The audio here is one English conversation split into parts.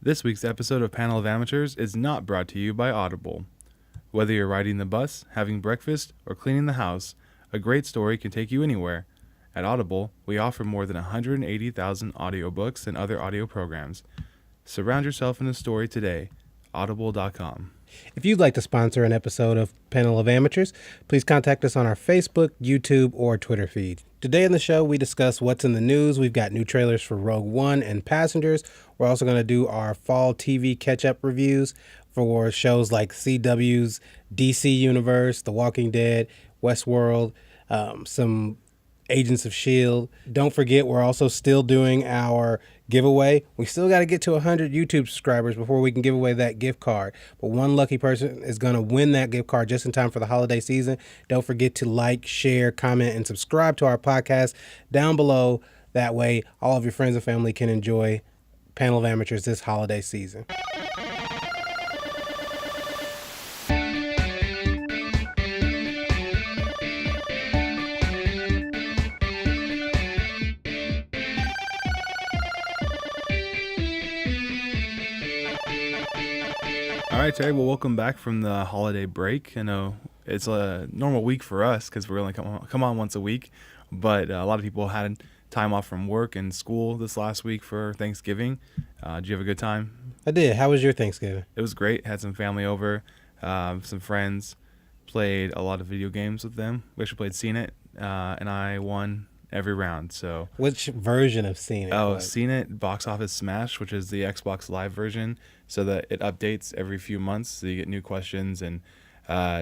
This week's episode of Panel of Amateurs is not brought to you by Audible. Whether you're riding the bus, having breakfast, or cleaning the house, a great story can take you anywhere. At Audible, we offer more than 180,000 audiobooks and other audio programs. Surround yourself in a story today. Audible.com. If you'd like to sponsor an episode of Panel of Amateurs, please contact us on our Facebook, YouTube, or Twitter feed. Today in the show, we discuss what's in the news. We've got new trailers for Rogue One and Passengers. We're also going to do our Fall TV catch-up reviews for shows like CW's DC Universe, The Walking Dead, Westworld, some Agents of S.H.I.E.L.D. Don't forget, we're also still doing our giveaway. We still got to get to 100 YouTube subscribers before we can give away that gift card. But one lucky person is going to win that gift card just in time for the holiday season. Don't forget to like, share, comment, and subscribe to our podcast down below. That way, all of your friends and family can enjoy Panel of Amateurs this holiday season. All right, Terry, well, welcome back from the holiday break. I know it's a normal week for us because we're only come on once a week, but a lot of people had time off from work and school this last week for Thanksgiving. Did you have a good time? I did. How was your Thanksgiving? It was great. Had some family over, some friends, played a lot of video games with them. We actually played Seen It, and I won every round. So which version of Seen It? Oh, Seen It Box Office Smash, which is the Xbox Live version, so that it updates every few months, so you get new questions and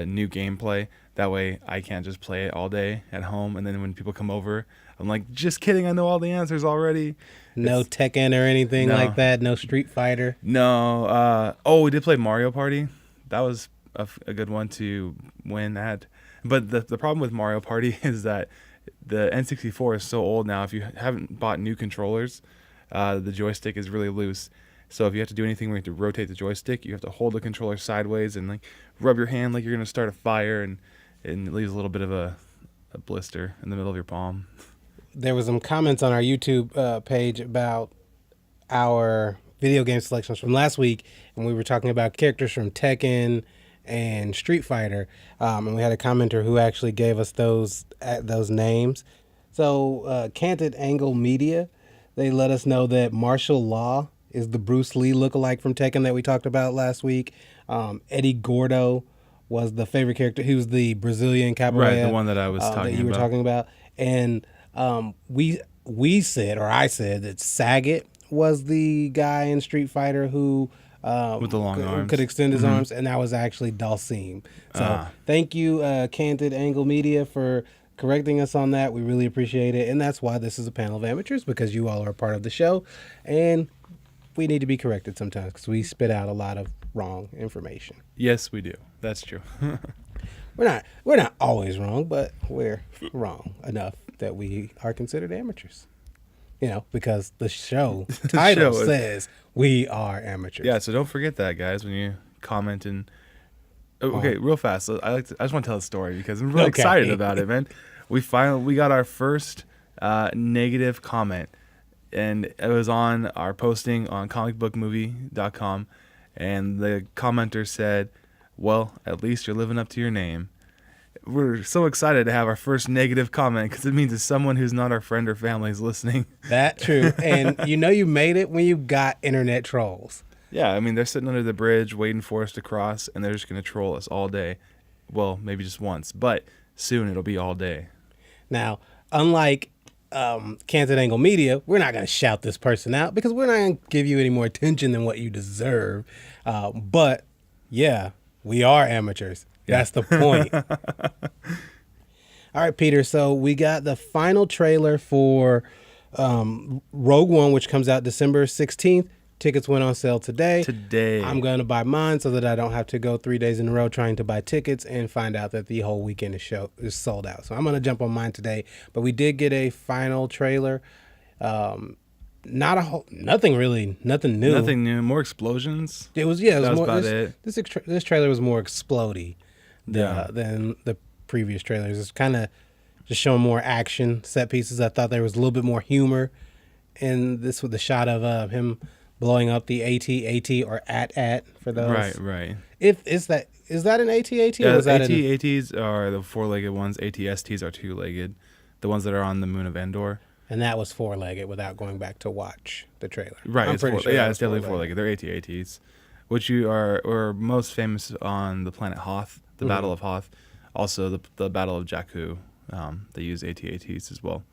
new gameplay. That way I can't just play it all day at home, and then when people come over, I'm like, just kidding, I know all the answers already. No Tekken or anything like that? No Street Fighter? No. We did play Mario Party. That was a good one to win at. But the problem with Mario Party is that the N64 is so old now. If you haven't bought new controllers, the joystick is really loose. So if you have to do anything where you have to rotate the joystick, you have to hold the controller sideways and like rub your hand like you're going to start a fire, and it leaves a little bit of a blister in the middle of your palm. There was some comments on our YouTube page about our video game selections from last week, and we were talking about characters from Tekken and Street Fighter, and we had a commenter who actually gave us those names. So Canted Angle Media, they let us know that Martial Law is the Bruce Lee lookalike from Tekken that we talked about last week. Eddie Gordo was the favorite character. He was the Brazilian capoeira, right? The one that I was talking that you were talking about. And we said, or I said, that Sagat was the guy in Street Fighter who with the long arms could extend his arms, and that was actually Dalsim. So thank you, Canted Angle Media, for correcting us on that. We really appreciate it, and that's why this is a panel of amateurs, because you all are a part of the show, and we need to be corrected sometimes because we spit out a lot of wrong information. Yes, we do. That's true. We're not always wrong, but we're wrong enough that we are considered amateurs. You know, because the show title says we are amateurs. Yeah, so don't forget that, guys, when you comment. And okay, real fast. So I just want to tell a story because I'm really excited about it, man. We got our first negative comment, and it was on our posting on comicbookmovie.com, and the commenter said, "Well, at least you're living up to your name." We're so excited to have our first negative comment because it means it's someone who's not our friend or family is listening. That's true. And you made it when you got internet trolls. Yeah, I mean, they're sitting under the bridge waiting for us to cross, and they're just going to troll us all day. Well, maybe just once, but soon it'll be all day. Now, unlike Canted Angle Media, we're not going to shout this person out because we're not going to give you any more attention than what you deserve. But, yeah, we are amateurs. That's the point. All right, Peter. So we got the final trailer for Rogue One, which comes out December 16th. Tickets went on sale today. I'm going to buy mine so that I don't have to go 3 days in a row trying to buy tickets and find out that the whole weekend is sold out. So I'm going to jump on mine today. But we did get a final trailer. Nothing new. Nothing new. More explosions. It was more, about it. This trailer was more explodey than the previous trailers. It's kind of just showing more action set pieces. I thought there was a little bit more humor in this with the shot of him blowing up the AT-AT or AT-AT for those. Right. Is that an AT-AT Yeah, or was that AT-ATs are the four-legged ones. AT-STs are two-legged, the ones that are on the moon of Endor. And that was four-legged without going back to watch the trailer. Right, I'm pretty sure. Yeah, it's definitely four-legged. They're AT-ATs, which are most famous on the planet Hoth, the Battle of Hoth. Also, the Battle of Jakku. They use AT-ATs as well.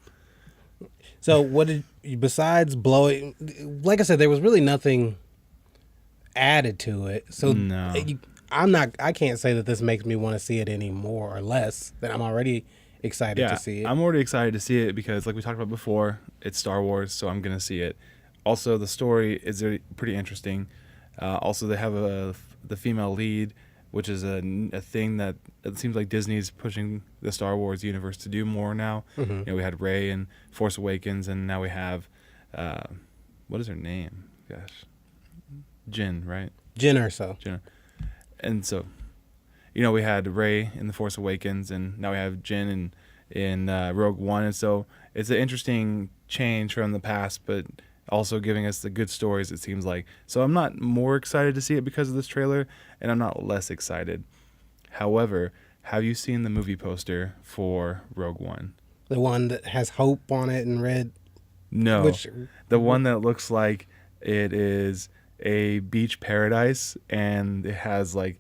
So what did, besides blowing, like I said, there was really nothing added to it. So No. I can't say that this makes me want to see it any more or less than I'm already excited to see it. I'm already excited to see it because, like we talked about before, it's Star Wars, so I'm going to see it. Also, the story is pretty interesting. Also, they have the female lead, which is a thing that it seems like Disney's pushing the Star Wars universe to do more now. Mm-hmm. You know, we had Rey in Force Awakens, and now we have, what is her name? Gosh, Jyn, right? Jyn Erso. Jyn. And so, you know, we had Rey in the Force Awakens, and now we have Jyn in Rogue One, and so it's an interesting change from the past, but also giving us the good stories, it seems like. So I'm not more excited to see it because of this trailer, and I'm not less excited. However, have you seen the movie poster for Rogue One? The one that has hope on it in red? No. The one that looks like it is a beach paradise, and it has like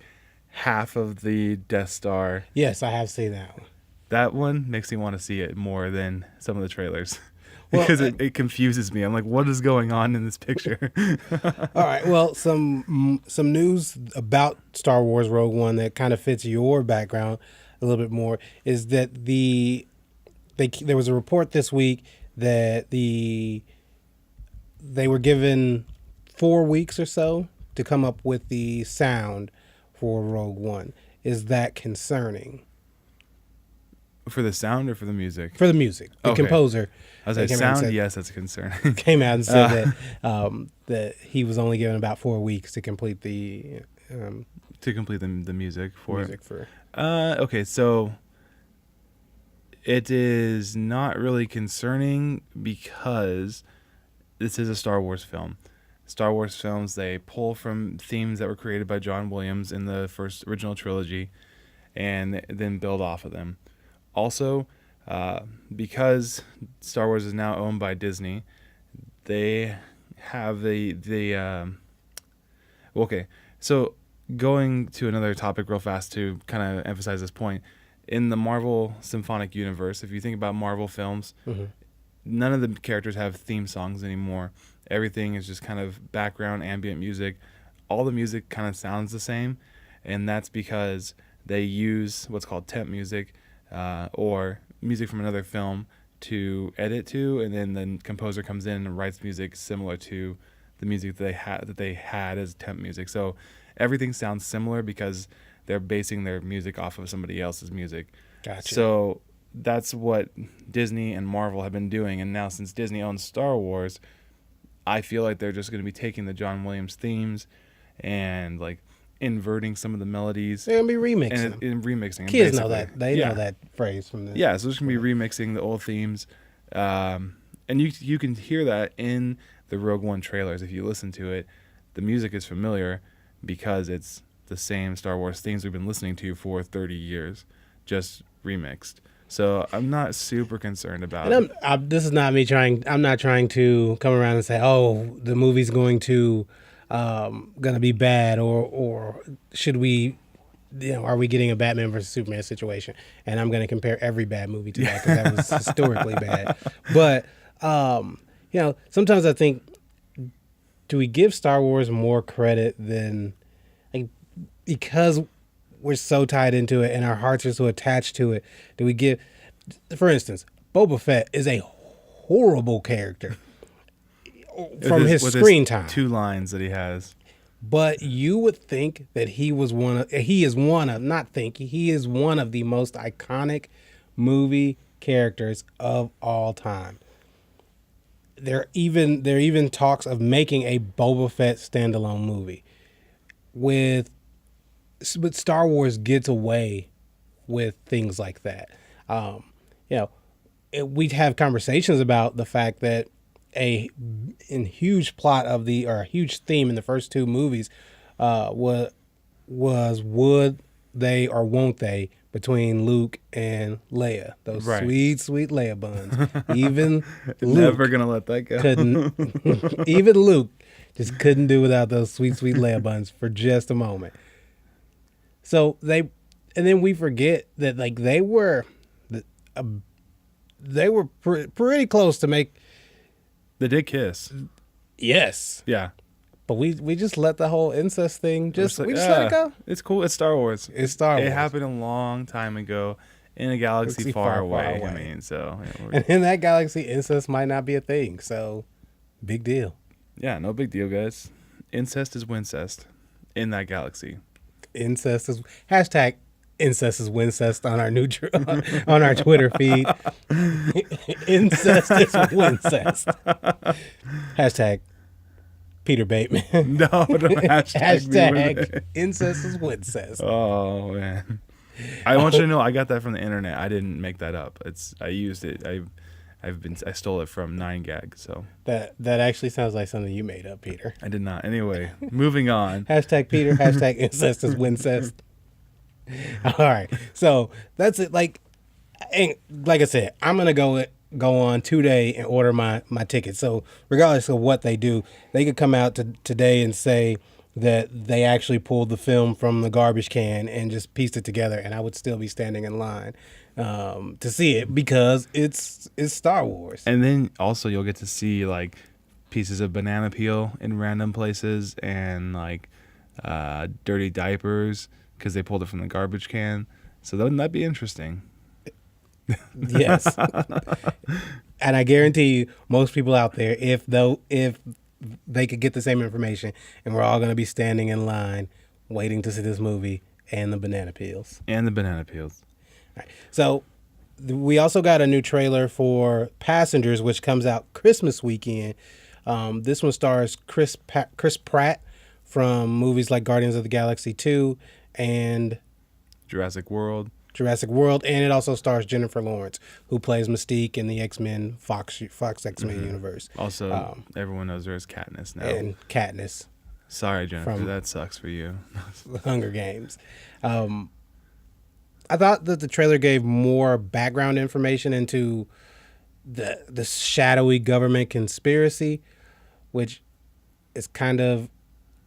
half of the Death Star. Yes, I have seen that one. That one makes me want to see it more than some of the trailers. Because it confuses me. I'm like, what is going on in this picture? All right. Well, some news about Star Wars Rogue One that kind of fits your background a little bit more is that there was a report this week that they were given 4 weeks or so to come up with the sound for Rogue One. Is that concerning? For the sound or for the music? For the music. The composer. I was like, sound, yes, that's a concern. Came out and said that he was only given about 4 weeks to complete the the music for music for. Okay, so it is not really concerning because this is a Star Wars film. Star Wars films, they pull from themes that were created by John Williams in the first original trilogy and then build off of them. Also, because Star Wars is now owned by Disney, they have okay, so going to another topic real fast to kind of emphasize this point. In the Marvel Symphonic Universe, if you think about Marvel films, none of the characters have theme songs anymore. Everything is just kind of background ambient music. All the music kind of sounds the same, and that's because they use what's called temp music, or music from another film to edit to, and then the composer comes in and writes music similar to the music that they had as temp music. So everything sounds similar because they're basing their music off of somebody else's music. Gotcha. So that's what Disney and Marvel have been doing, and now since Disney owns Star Wars, I feel like they're just going to be taking the John Williams themes and like inverting some of the melodies. They're gonna be remixing. And remixing. Kids know that. They know that phrase from the. Yeah, so it's gonna be remixing the old themes, and you can hear that in the Rogue One trailers. If you listen to it, the music is familiar because it's the same Star Wars themes we've been listening to for 30 years, just remixed. So I'm not super concerned about it. This is not me trying. I'm not trying to come around and say, "Oh, the movie's going to be bad," or should we, are we getting a Batman versus Superman situation? And I'm going to compare every bad movie to that because that was historically bad. But sometimes I think, do we give Star Wars more credit than, like, because we're so tied into it and our hearts are so attached to it? Do we give, for instance, Boba Fett is a horrible character from his screen time. 2 lines that he has. But you would think that he is one of the most iconic movie characters of all time. There even talks of making a Boba Fett standalone movie. But Star Wars gets away with things like that. We'd have conversations about the fact that a huge plot of or a huge theme in the first two movies was would they or won't they between Luke and Leia. Those sweet Leia buns. Even Luke never gonna let that go. Couldn't even Luke just couldn't do without those sweet Leia buns for just a moment. So and then we forget that like they were pretty close to make. They did kiss. Yes. Yeah. But we just let the whole incest thing we just let it go. It's cool. It's Star Wars. It's Star Wars. It happened a long time ago in a galaxy far away. I mean, so and in that galaxy, incest might not be a thing. So, big deal. Yeah, no big deal, guys. Incest is wincest in that galaxy. Incest is hashtag incest is wincest on our on our Twitter feed. Incest is wincest. Hashtag Peter Bateman. No, don't hashtag incest is wincest. Oh man, I want you to know I got that from the internet. I didn't make that up. I used it. I stole it from 9gag. So that actually sounds like something you made up, Peter. I did not. Anyway, moving on. Hashtag Peter. Hashtag incest is wincest. All right, so that's it. Like I said, I'm gonna go on today and order my ticket. So regardless of what they do, they could come out today and say that they actually pulled the film from the garbage can and just pieced it together, and I would still be standing in line to see it because it's Star Wars. And then also you'll get to see like pieces of banana peel in random places and like dirty diapers because they pulled it from the garbage can. So wouldn't that be interesting? Yes. And I guarantee you, most people out there, if they could get the same information, and we're all going to be standing in line waiting to see this movie and the banana peels. All right. So we also got a new trailer for Passengers, which comes out Christmas weekend. This one stars Chris Pratt from movies like Guardians of the Galaxy 2 and Jurassic World, and it also stars Jennifer Lawrence, who plays Mystique in the X-Men Fox X-Men universe. Also, everyone knows her as Katniss now. And Katniss. Sorry, Jennifer, that sucks for you. Hunger Games. I thought that the trailer gave more background information into the shadowy government conspiracy, which is kind of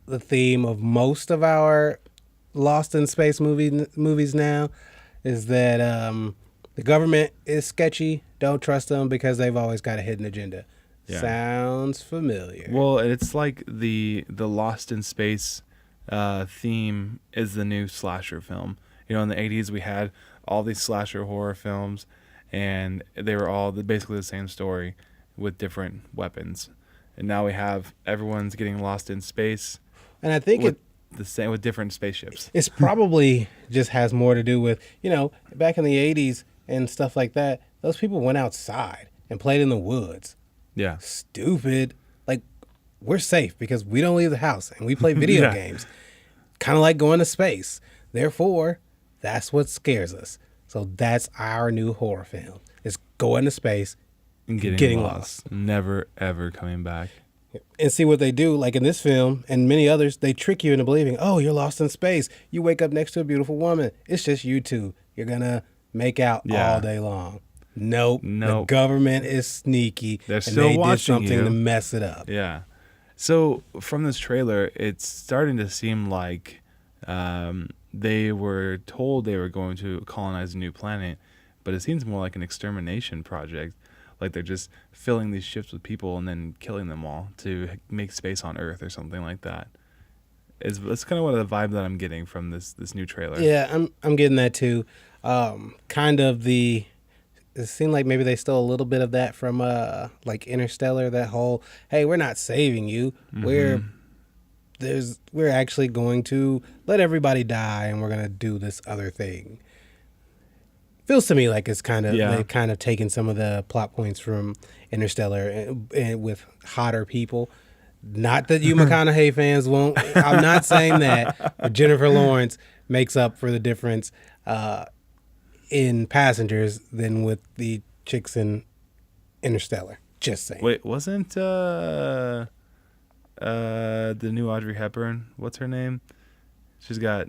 the theme of most of our Lost in Space movies now, is that the government is sketchy. Don't trust them because they've always got a hidden agenda. Yeah. Sounds familiar. Well, it's like the Lost in Space theme is the new slasher film. You know, in the 80s we had all these slasher horror films, and they were all basically the same story with different weapons. And now we have everyone's getting lost in space. And I think the same with different spaceships. It's probably just has more to do with, back in the 80s and stuff like that, those people went outside and played in the woods. Yeah. Stupid. Like, we're safe because we don't leave the house and we play video games. Kind of like going to space. Therefore, that's what scares us. So that's our new horror film. It's going to space and getting lost. Never, ever coming back. And see what they do, like in this film and many others, they trick you into believing, oh, you're lost in space. You wake up next to a beautiful woman. It's just you two. You're going to make out all day long. Nope. The government is sneaky. They're still watching did something to mess it up. Yeah. So from this trailer, it's starting to seem like they were told they were going to colonize a new planet, but it seems more like an extermination project. Like they're just filling these ships with people and then killing them all to make space on Earth or something like that. That's kind of what the vibe that I'm getting from this new trailer. Yeah, I'm getting that too. It seemed like maybe they stole a little bit of that from like Interstellar. That whole, hey, we're not saving you. Mm-hmm. We're actually going to let everybody die and we're gonna do this other thing. Feels to me like it's kind of they've kind of taken some of the plot points from Interstellar and with hotter people. Not that you McConaughey fans won't. I'm not saying that, but Jennifer Lawrence makes up for the difference in Passengers than with the chicks in Interstellar. Just saying. Wait, wasn't the new Audrey Hepburn? What's her name? She's got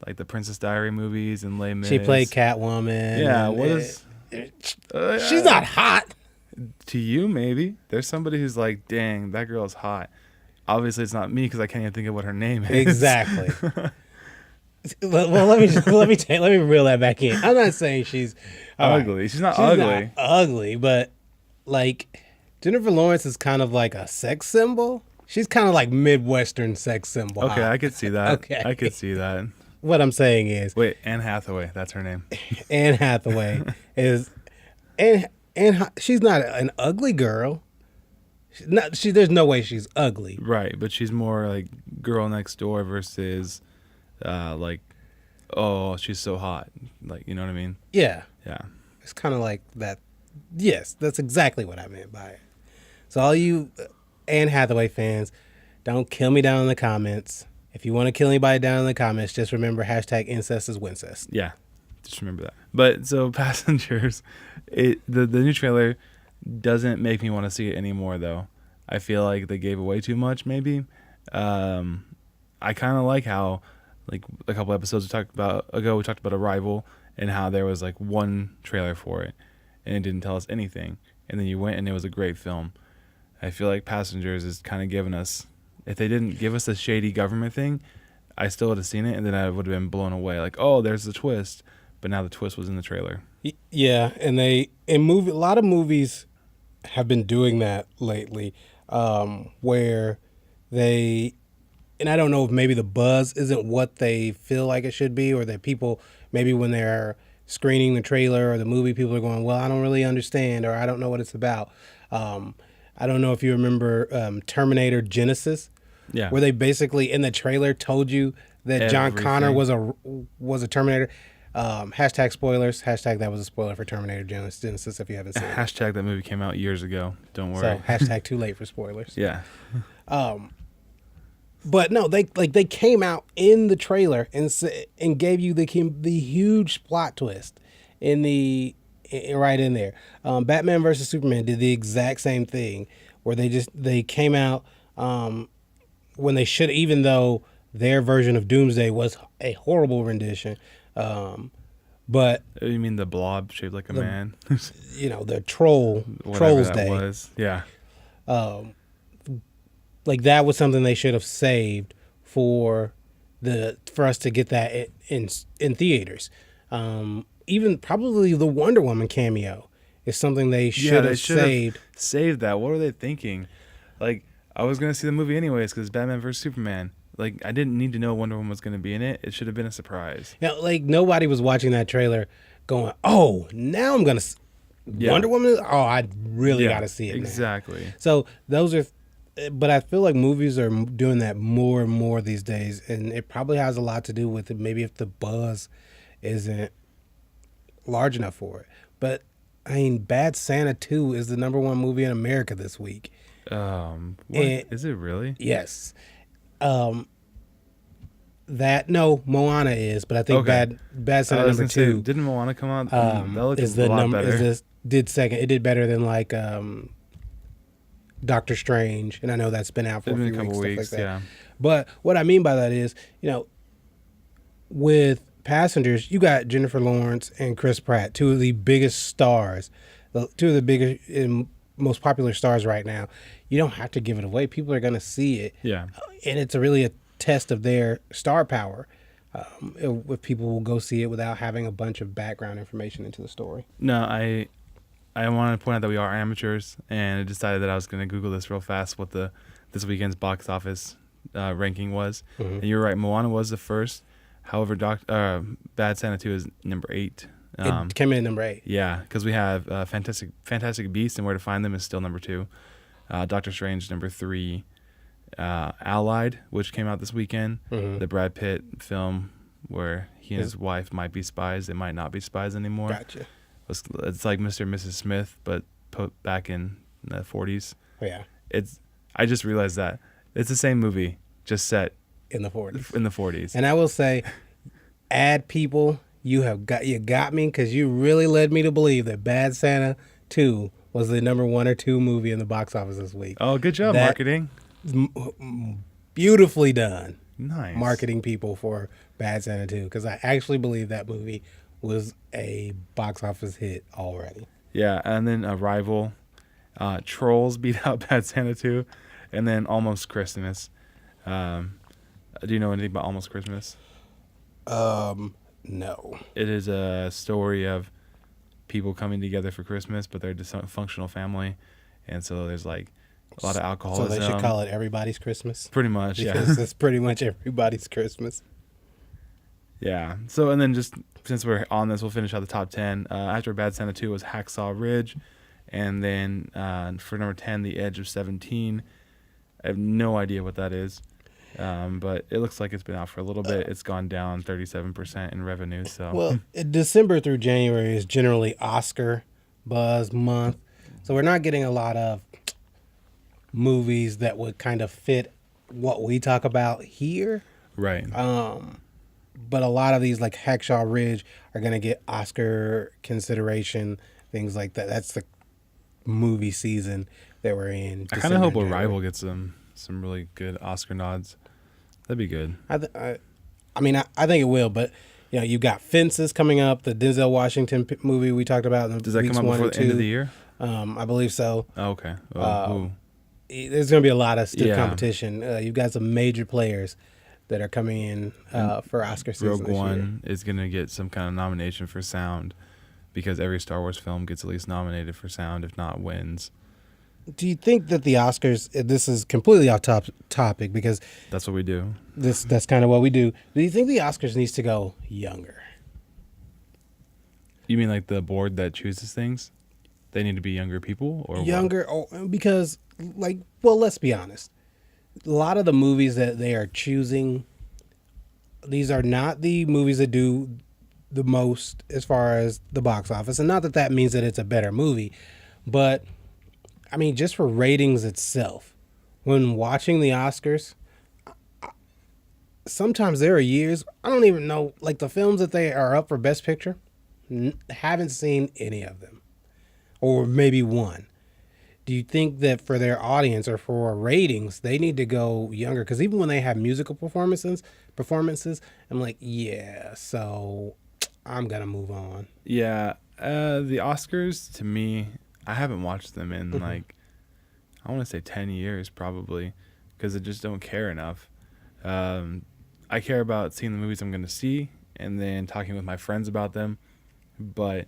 like the Princess Diary movies and Les Mis. She played Catwoman. Yeah, what is? She's not hot. To you, maybe. There's somebody who's like, dang, that girl is hot. Obviously, it's not me because I can't even think of what her name is. Exactly. Well, let me reel that back in. I'm not saying she's ugly. Right. She's not ugly. Not ugly, but like Jennifer Lawrence is kind of like a sex symbol. She's kind of like Midwestern sex symbol. Okay, I could see that. Okay. I could see that. What I'm saying is, wait, Anne Hathaway, that's her name. Anne Hathaway is, and she's not an ugly girl. There's no way she's ugly. Right, but she's more like girl next door versus, like, oh, she's so hot. Like, you know what I mean? Yeah. Yeah. It's kind of like that. Yes, that's exactly what I meant by it. So all you Anne Hathaway fans, don't kill me down in the comments. If you want to kill anybody down in the comments, just remember #incest is Wincest. Yeah, just remember that. But so Passengers, the new trailer doesn't make me want to see it anymore, though. I feel like they gave away too much, maybe. I kind of like how, like a couple episodes we talked about Arrival and how there was like one trailer for it and it didn't tell us anything. And then you went and it was a great film. I feel like Passengers is kind of giving us, if they didn't give us the shady government thing, I still would have seen it and then I would have been blown away. Like, oh, there's the twist. But now the twist was in the trailer. Yeah, and a lot of movies have been doing that lately, where they, and I don't know if maybe the buzz isn't what they feel like it should be, or that people, maybe when they're screening the trailer or the movie, people are going, well, I don't really understand, or I don't know what it's about. I don't know if you remember Terminator Genesis, yeah, where they basically in the trailer told you that John Connor was a Terminator. Hashtag spoilers. Hashtag that was a spoiler for Terminator Genesis if you haven't seen it. Hashtag that movie came out years ago. Don't worry. So hashtag too late for spoilers. Yeah. But no, they came out in the trailer and gave you the huge plot twist right in there. Batman versus Superman did the exact same thing, where they came out when they should, even though their version of Doomsday was a horrible rendition. But you mean the blob shaped like a man? The Trolls that Day was. Yeah. Like that was something they should have saved for us to get that in theaters. Even probably the Wonder Woman cameo is something they should have saved. Saved that. What were they thinking? Like, I was gonna see the movie anyways because Batman vs Superman. Like, I didn't need to know Wonder Woman was going to be in it. It should have been a surprise. Like, nobody was watching that trailer going, oh, now I'm going to... Wonder Woman? Oh, I really got to see it exactly. now. So, those are... But I feel like movies are doing that more and more these days, and it probably has a lot to do with it. Maybe if the buzz isn't large enough for it. But, I mean, Bad Santa 2 is the #1 movie in America this week. Is it really? Yes. Moana is, but I think Bad Santa #2. Say, didn't Moana come out? That looked a lot better. Did second. It did better than like Doctor Strange, and I know that's been out for a couple weeks, stuff like that. Yeah. But what I mean by that is, with Passengers, you got Jennifer Lawrence and Chris Pratt, two of the biggest stars, two of the biggest and most popular stars right now. You don't have to give it away. People are going to see it. Yeah. And it's really a test of their star power. If people will go see it without having a bunch of background information into the story. No, I want to point out that we are amateurs, and I decided that I was going to Google this real fast what this weekend's box office ranking was. Mm-hmm. And you're right, Moana was the first. However, Bad Santa 2 is number 8. It came in at number 8. Yeah, because we have Fantastic Beasts and Where to Find Them is still number 2. Doctor Strange number 3. Allied, which came out this weekend, the Brad Pitt film where he and his wife might be spies. They might not be spies anymore. Gotcha. It's like Mr. and Mrs. Smith, but put back in the 40s. Oh, yeah. I just realized that it's the same movie, just set in the 40s. In the 40s. And I will say, ad people, you got me because you really led me to believe that Bad Santa 2 was the number 1 or 2 movie in the box office this week. Oh, good job, marketing. Beautifully done. Nice. Marketing people for Bad Santa 2, because I actually believe that movie was a box office hit already. Yeah, and then Arrival, Trolls beat out Bad Santa 2, and then Almost Christmas. Do you know anything about Almost Christmas? No. It is a story of people coming together for Christmas, but they're a dysfunctional family, and so there's like a lot of alcoholism. So they should call it Everybody's Christmas? Pretty much, yeah. Because it's pretty much everybody's Christmas. Yeah. So, and then just since we're on this, we'll finish out the top 10. After Bad Santa 2 was Hacksaw Ridge, and then for number 10, The Edge of 17. I have no idea what that is. But it looks like it's been out for a little bit. It's gone down 37% in revenue. So well, December through January is generally Oscar buzz month, so we're not getting a lot of movies that would kind of fit what we talk about here. Right. But a lot of these, like Hacksaw Ridge, are going to get Oscar consideration, things like that. That's the movie season that we're in. I kind of hope Arrival gets some really good Oscar nods. That'd be good. I think it will, but you know, you've got Fences coming up, the Denzel Washington movie we talked about. Does that come out before the end of the year? I believe so. Oh, okay. There's going to be a lot of stiff competition. You've got some major players that are coming in for Oscar season. Rogue One is going to get some kind of nomination for sound, because every Star Wars film gets at least nominated for sound, if not wins. Do you think that the Oscars, this is completely off topic because that's what we do. That's kind of what we do. Do you think the Oscars needs to go younger? You mean like the board that chooses things? They need to be younger people, or younger? Because, like, well, let's be honest. A lot of the movies that they are choosing, these are not the movies that do the most as far as the box office. And not that that means that it's a better movie, but I mean, just for ratings itself, when watching the Oscars, sometimes there are years, I don't even know, like the films that they are up for Best Picture, haven't seen any of them, or maybe one. Do you think that for their audience or for ratings, they need to go younger? Because even when they have musical performances, I'm like, yeah, so I'm going to move on. Yeah, the Oscars, to me, I haven't watched them in like, I want to say 10 years probably, because I just don't care enough. I care about seeing the movies I'm going to see and then talking with my friends about them, but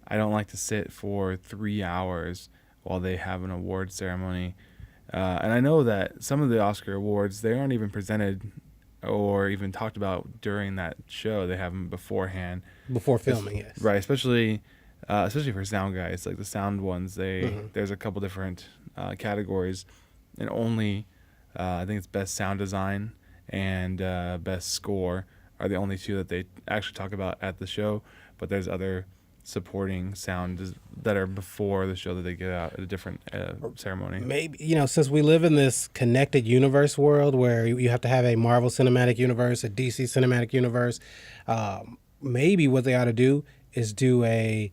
I don't like to sit for 3 hours while they have an award ceremony. And I know that some of the Oscar awards, they aren't even presented or even talked about during that show. They have them beforehand. Before filming, yes. Right, especially for sound guys, like the sound ones, there's a couple different categories, and only I think it's best sound design and best score are the only two that they actually talk about at the show, but there's other supporting sound that are before the show that they get out at a different ceremony. Maybe, since we live in this connected universe world where you have to have a Marvel Cinematic Universe, a DC Cinematic Universe, maybe what they ought to do is do a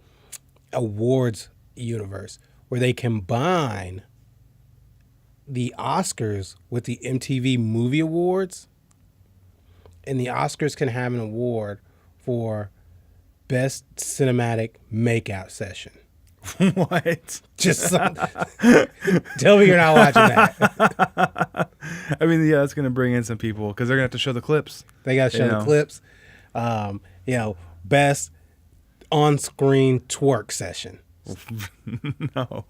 awards universe where they combine the Oscars with the MTV Movie Awards, and the Oscars can have an award for Best Cinematic Makeout Session. What? Just tell me you're not watching that. I mean, yeah, that's going to bring in some people because they're going to have to show the clips. They got to show the clips. Best on-screen twerk session. No.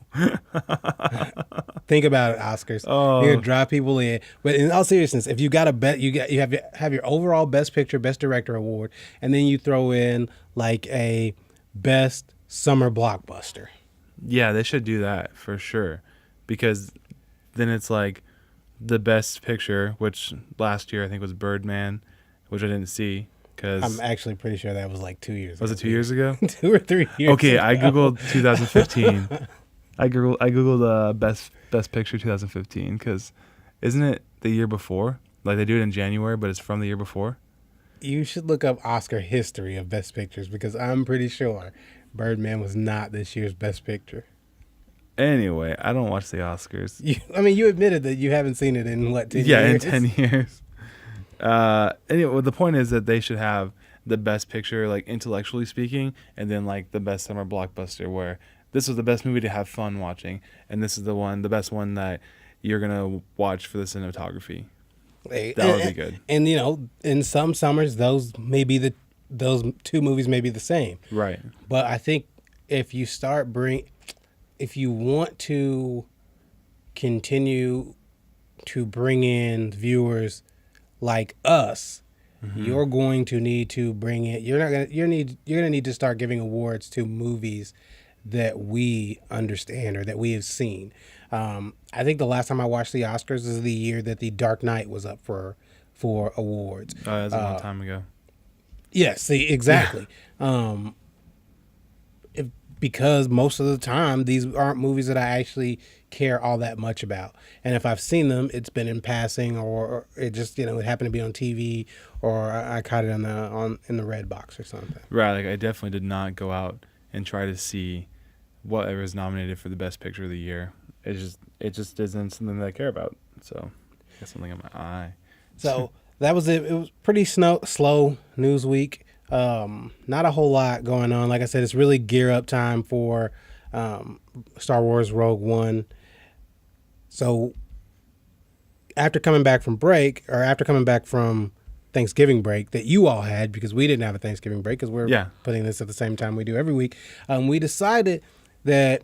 Think about it, Oscars. Oh. You're gonna drive people in. But in all seriousness, if you got a bet, you have your overall Best Picture, Best Director award, and then you throw in like a Best Summer Blockbuster. Yeah, they should do that for sure, because then it's like the Best Picture, which last year I think was Birdman, which I didn't see. I'm actually pretty sure that was like 2 years ago. Was it 2 years ago? 2 or 3 years okay, ago. I Googled 2015. I Googled Best Picture 2015 because isn't it the year before? Like they do it in January, but it's from the year before? You should look up Oscar history of Best Pictures because I'm pretty sure Birdman was not this year's Best Picture. Anyway, I don't watch the Oscars. You admitted that you haven't seen it in what, 10 years? Yeah, in 10 years. Anyway, well, the point is that they should have the best picture, like intellectually speaking, and then like the best summer blockbuster, where this was the best movie to have fun watching, and this is the best one that you're gonna watch for the cinematography. That would be good. And in some summers, those two movies may be the same. Right. But I think if you want to continue to bring in viewers like us, you're going to need to bring in. You're gonna need to start giving awards to movies that we understand or that we have seen. I think the last time I watched the Oscars is the year that The Dark Knight was up for awards. Oh, that was a long time ago. Yes, see, exactly. Because most of the time, these aren't movies that I actually care all that much about. And if I've seen them, it's been in passing, or it just it happened to be on TV, or I caught it in the red box or something. Right, like I definitely did not go out and try to see whatever is nominated for the best picture of the year. It just isn't something that I care about. So I got something in my eye. So that was it. It was pretty slow news week. Not a whole lot going on. Like I said, it's really gear up time for Star Wars Rogue One. So after coming back from Thanksgiving break that you all had, because we didn't have a Thanksgiving break because we're putting this at the same time we do every week, we decided that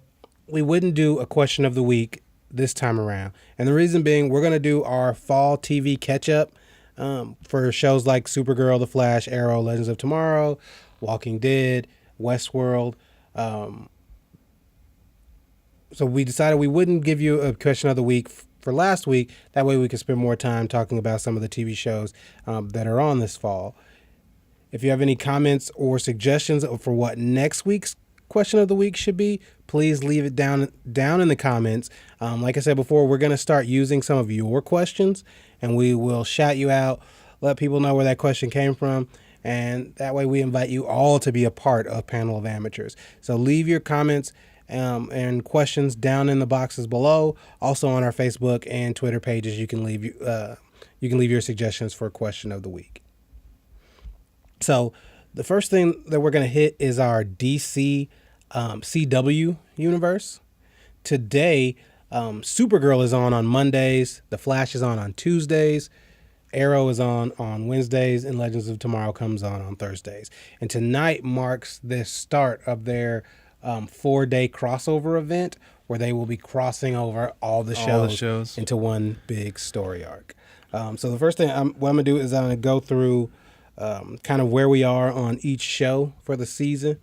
we wouldn't do a question of the week this time around. And the reason being, we're going to do our Fall TV catch-up for shows like Supergirl, The Flash, Arrow, Legends of Tomorrow, Walking Dead, Westworld. So we decided we wouldn't give you a question of the week for last week. That way we could spend more time talking about some of the TV shows that are on this fall. If you have any comments or suggestions for what next week's question of the week should be, please leave it down in the comments. Like I said before, we're going to start using some of your questions, and we will shout you out, let people know where that question came from, and that way we invite you all to be a part of Panel of Amateurs. So leave your comments and questions down in the boxes below. Also on our Facebook and Twitter pages, you can leave your suggestions for question of the week. So the first thing that we're going to hit is our DC CW universe. Today, Supergirl is on Mondays. The Flash is on Tuesdays. Arrow is on Wednesdays, and Legends of Tomorrow comes on Thursdays. And tonight marks the start of their 4-day crossover event, where they will be crossing over all the shows into one big story arc. So the first thing what I'm going to do is I'm going to go through kind of where we are on each show for the season,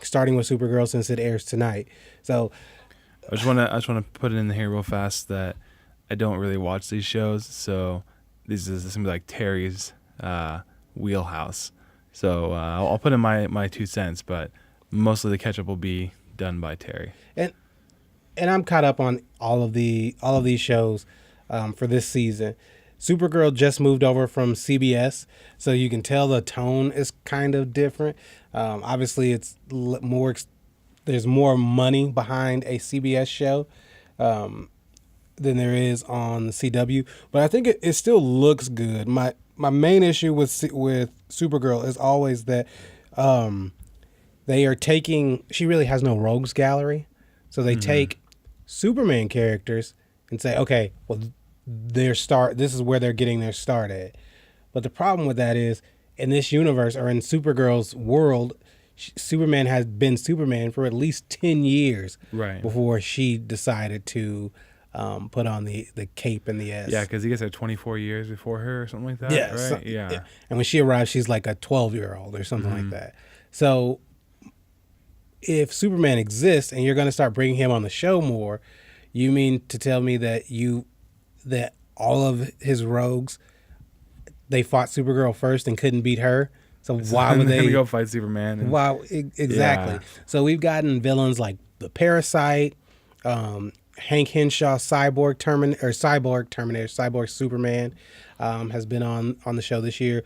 starting with Supergirl since it airs tonight. So I just want to put it in here real fast that I don't really watch these shows, so this is going to be like Terry's wheelhouse. So I'll put in my 2 cents, but mostly the catch-up will be done by Terry. And I'm caught up on all of these shows for this season. Supergirl just moved over from CBS, so you can tell the tone is kind of different. Obviously, it's more. There's more money behind a CBS show than there is on the CW, but I think it still looks good. My main issue with Supergirl is always that they are taking. She really has no rogues gallery, so they take Superman characters and say, okay, well, this is where they're getting their start at. But the problem with that is, in this universe, or in Supergirl's world, Superman has been Superman for at least 10 years before she decided to put on the cape and the S. Yeah, because he gets there 24 years before her or something like that, yeah, right? So, yeah. And when she arrives, she's like a 12-year-old or something like that. So if Superman exists and you're going to start bringing him on the show more, you mean to tell me that all of his rogues, they fought Supergirl first and couldn't beat her? So why would they go fight Superman? Exactly. Yeah. So we've gotten villains like the Parasite, and Hank Henshaw, Cyborg Terminator, Cyborg Superman, has been on the show this year.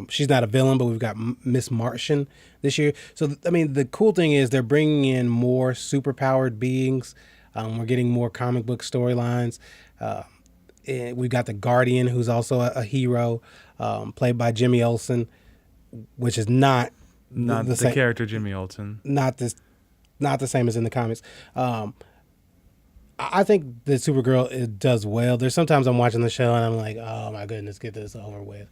She's not a villain, but we've got Miss Martian this year. So, I mean, the cool thing is they're bringing in more superpowered beings. We're getting more comic book storylines. We've got the Guardian, who's also a hero, played by Jimmy Olsen, which is not the same character Jimmy Olsen. Not the same as in the comics. I think that Supergirl does well. There's sometimes I'm watching the show and I'm like, oh my goodness, get this over with.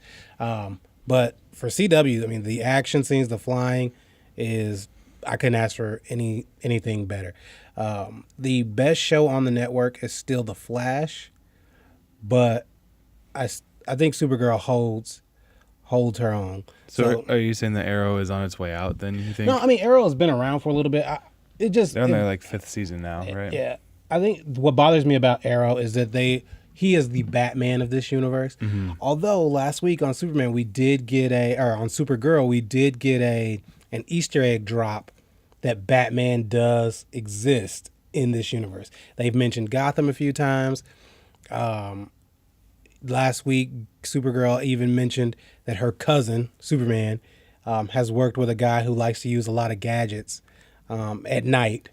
But for CW, I mean, the action scenes, the flying I couldn't ask for anything better. The best show on the network is still The Flash, but I think Supergirl holds her own. So are you saying that Arrow is on its way out then, you think? No, I mean, Arrow has been around for a little bit. They're on their like 5th season now, right? Yeah. I think what bothers me about Arrow is that he is the Batman of this universe. Mm-hmm. Although last week on Supergirl, we did get an Easter egg drop that Batman does exist in this universe. They've mentioned Gotham a few times. Last week, Supergirl even mentioned that her cousin, Superman, has worked with a guy who likes to use a lot of gadgets at night.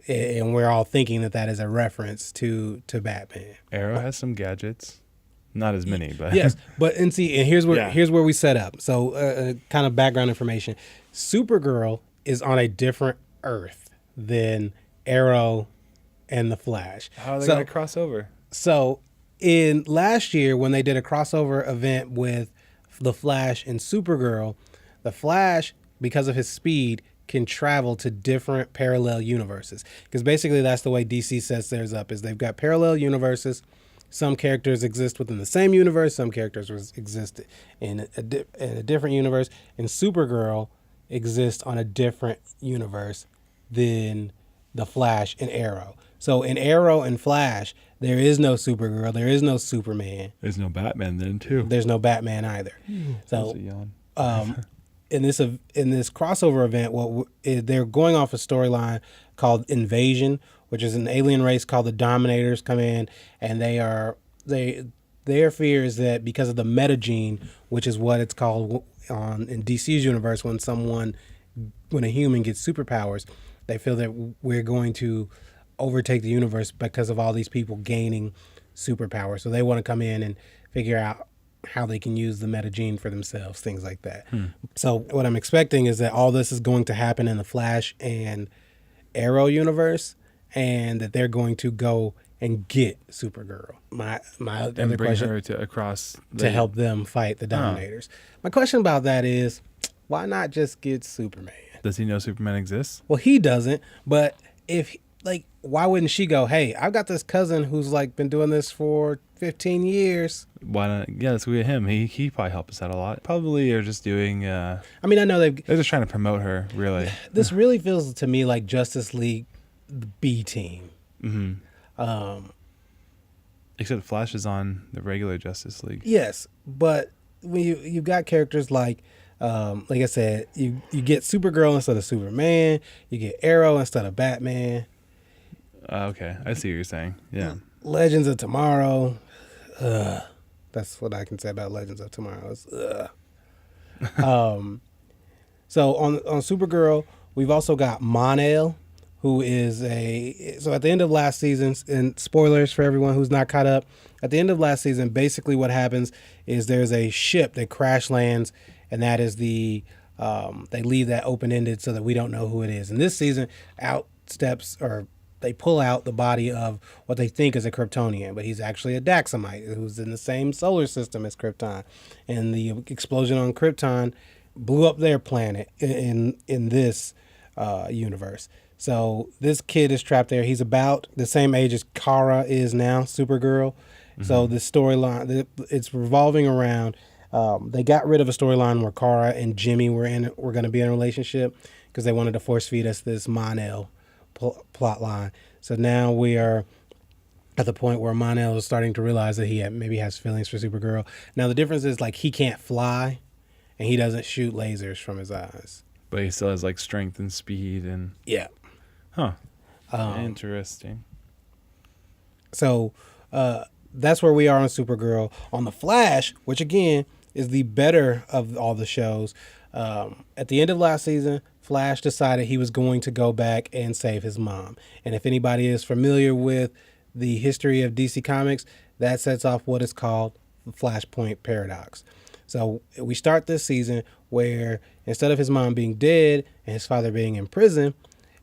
And we're all thinking that is a reference to Batman. Arrow has some gadgets. Not as many, but... Yes, but here's where we set up. So kind of background information. Supergirl is on a different Earth than Arrow and the Flash. How are they going to cross over? So in last year, when they did a crossover event with the Flash and Supergirl, the Flash, because of his speed, can travel to different parallel universes. Because basically that's the way DC sets theirs up, is they've got parallel universes. Some characters exist within the same universe. Some characters exist in a different universe. And Supergirl exists on a different universe than the Flash and Arrow. So in Arrow and Flash, there is no Supergirl. There is no Superman. There's no Batman then, too. There's no Batman either. So in this crossover event, they're going off a storyline called Invasion, which is an alien race called the Dominators come in, and their fear is that because of the metagene, which is what it's called in DC's universe, when a human gets superpowers, they feel that we're going to overtake the universe because of all these people gaining superpowers. So they want to come in and figure out how they can use the metagene for themselves, things like that. So what I'm expecting is that all this is going to happen in the Flash and Arrow universe, and that they're going to go and get Supergirl. My other question, her to help them fight the Dominators. My question about that is, why not just get Superman? Does he know Superman exists? Well, he doesn't, but why wouldn't she go, hey, I've got this cousin who's been doing this for 15 years. Why not? Yeah, let's go get him. He probably help us out a lot. Probably are just doing... I mean, I know they're just trying to promote her, really. This really feels to me like Justice League, the B team. Mm-hmm. Except Flash is on the regular Justice League. Yes, but when you've got characters like I said, you get Supergirl instead of Superman, you get Arrow instead of Batman. Okay, I see what you're saying. Yeah. Legends of Tomorrow. That's what I can say about Legends of Tomorrow. So on Supergirl, we've also got Mon-El, who is so at the end of last season, and spoilers for everyone who's not caught up, at the end of last season, basically what happens is there's a ship that crash lands, and that is they leave that open-ended so that we don't know who it is. And this season, they pull out the body of what they think is a Kryptonian, but he's actually a Daxamite who's in the same solar system as Krypton. And the explosion on Krypton blew up their planet in this universe. So this kid is trapped there. He's about the same age as Kara is now, Supergirl. Mm-hmm. So the storyline, it's revolving around, they got rid of a storyline where Kara and Jimmy were going to be in a relationship because they wanted to force feed us this Mon-El plot line. So now we are at the point where Mon-El is starting to realize that he maybe has feelings for Supergirl. Now the difference is he can't fly and he doesn't shoot lasers from his eyes. But he still has strength and speed and... Yeah. Huh. Interesting. So that's where we are on Supergirl. On The Flash, which again is the better of all the shows, at the end of last season, Flash decided he was going to go back and save his mom. And if anybody is familiar with the history of DC Comics, that sets off what is called the Flashpoint Paradox. So we start this season where instead of his mom being dead and his father being in prison,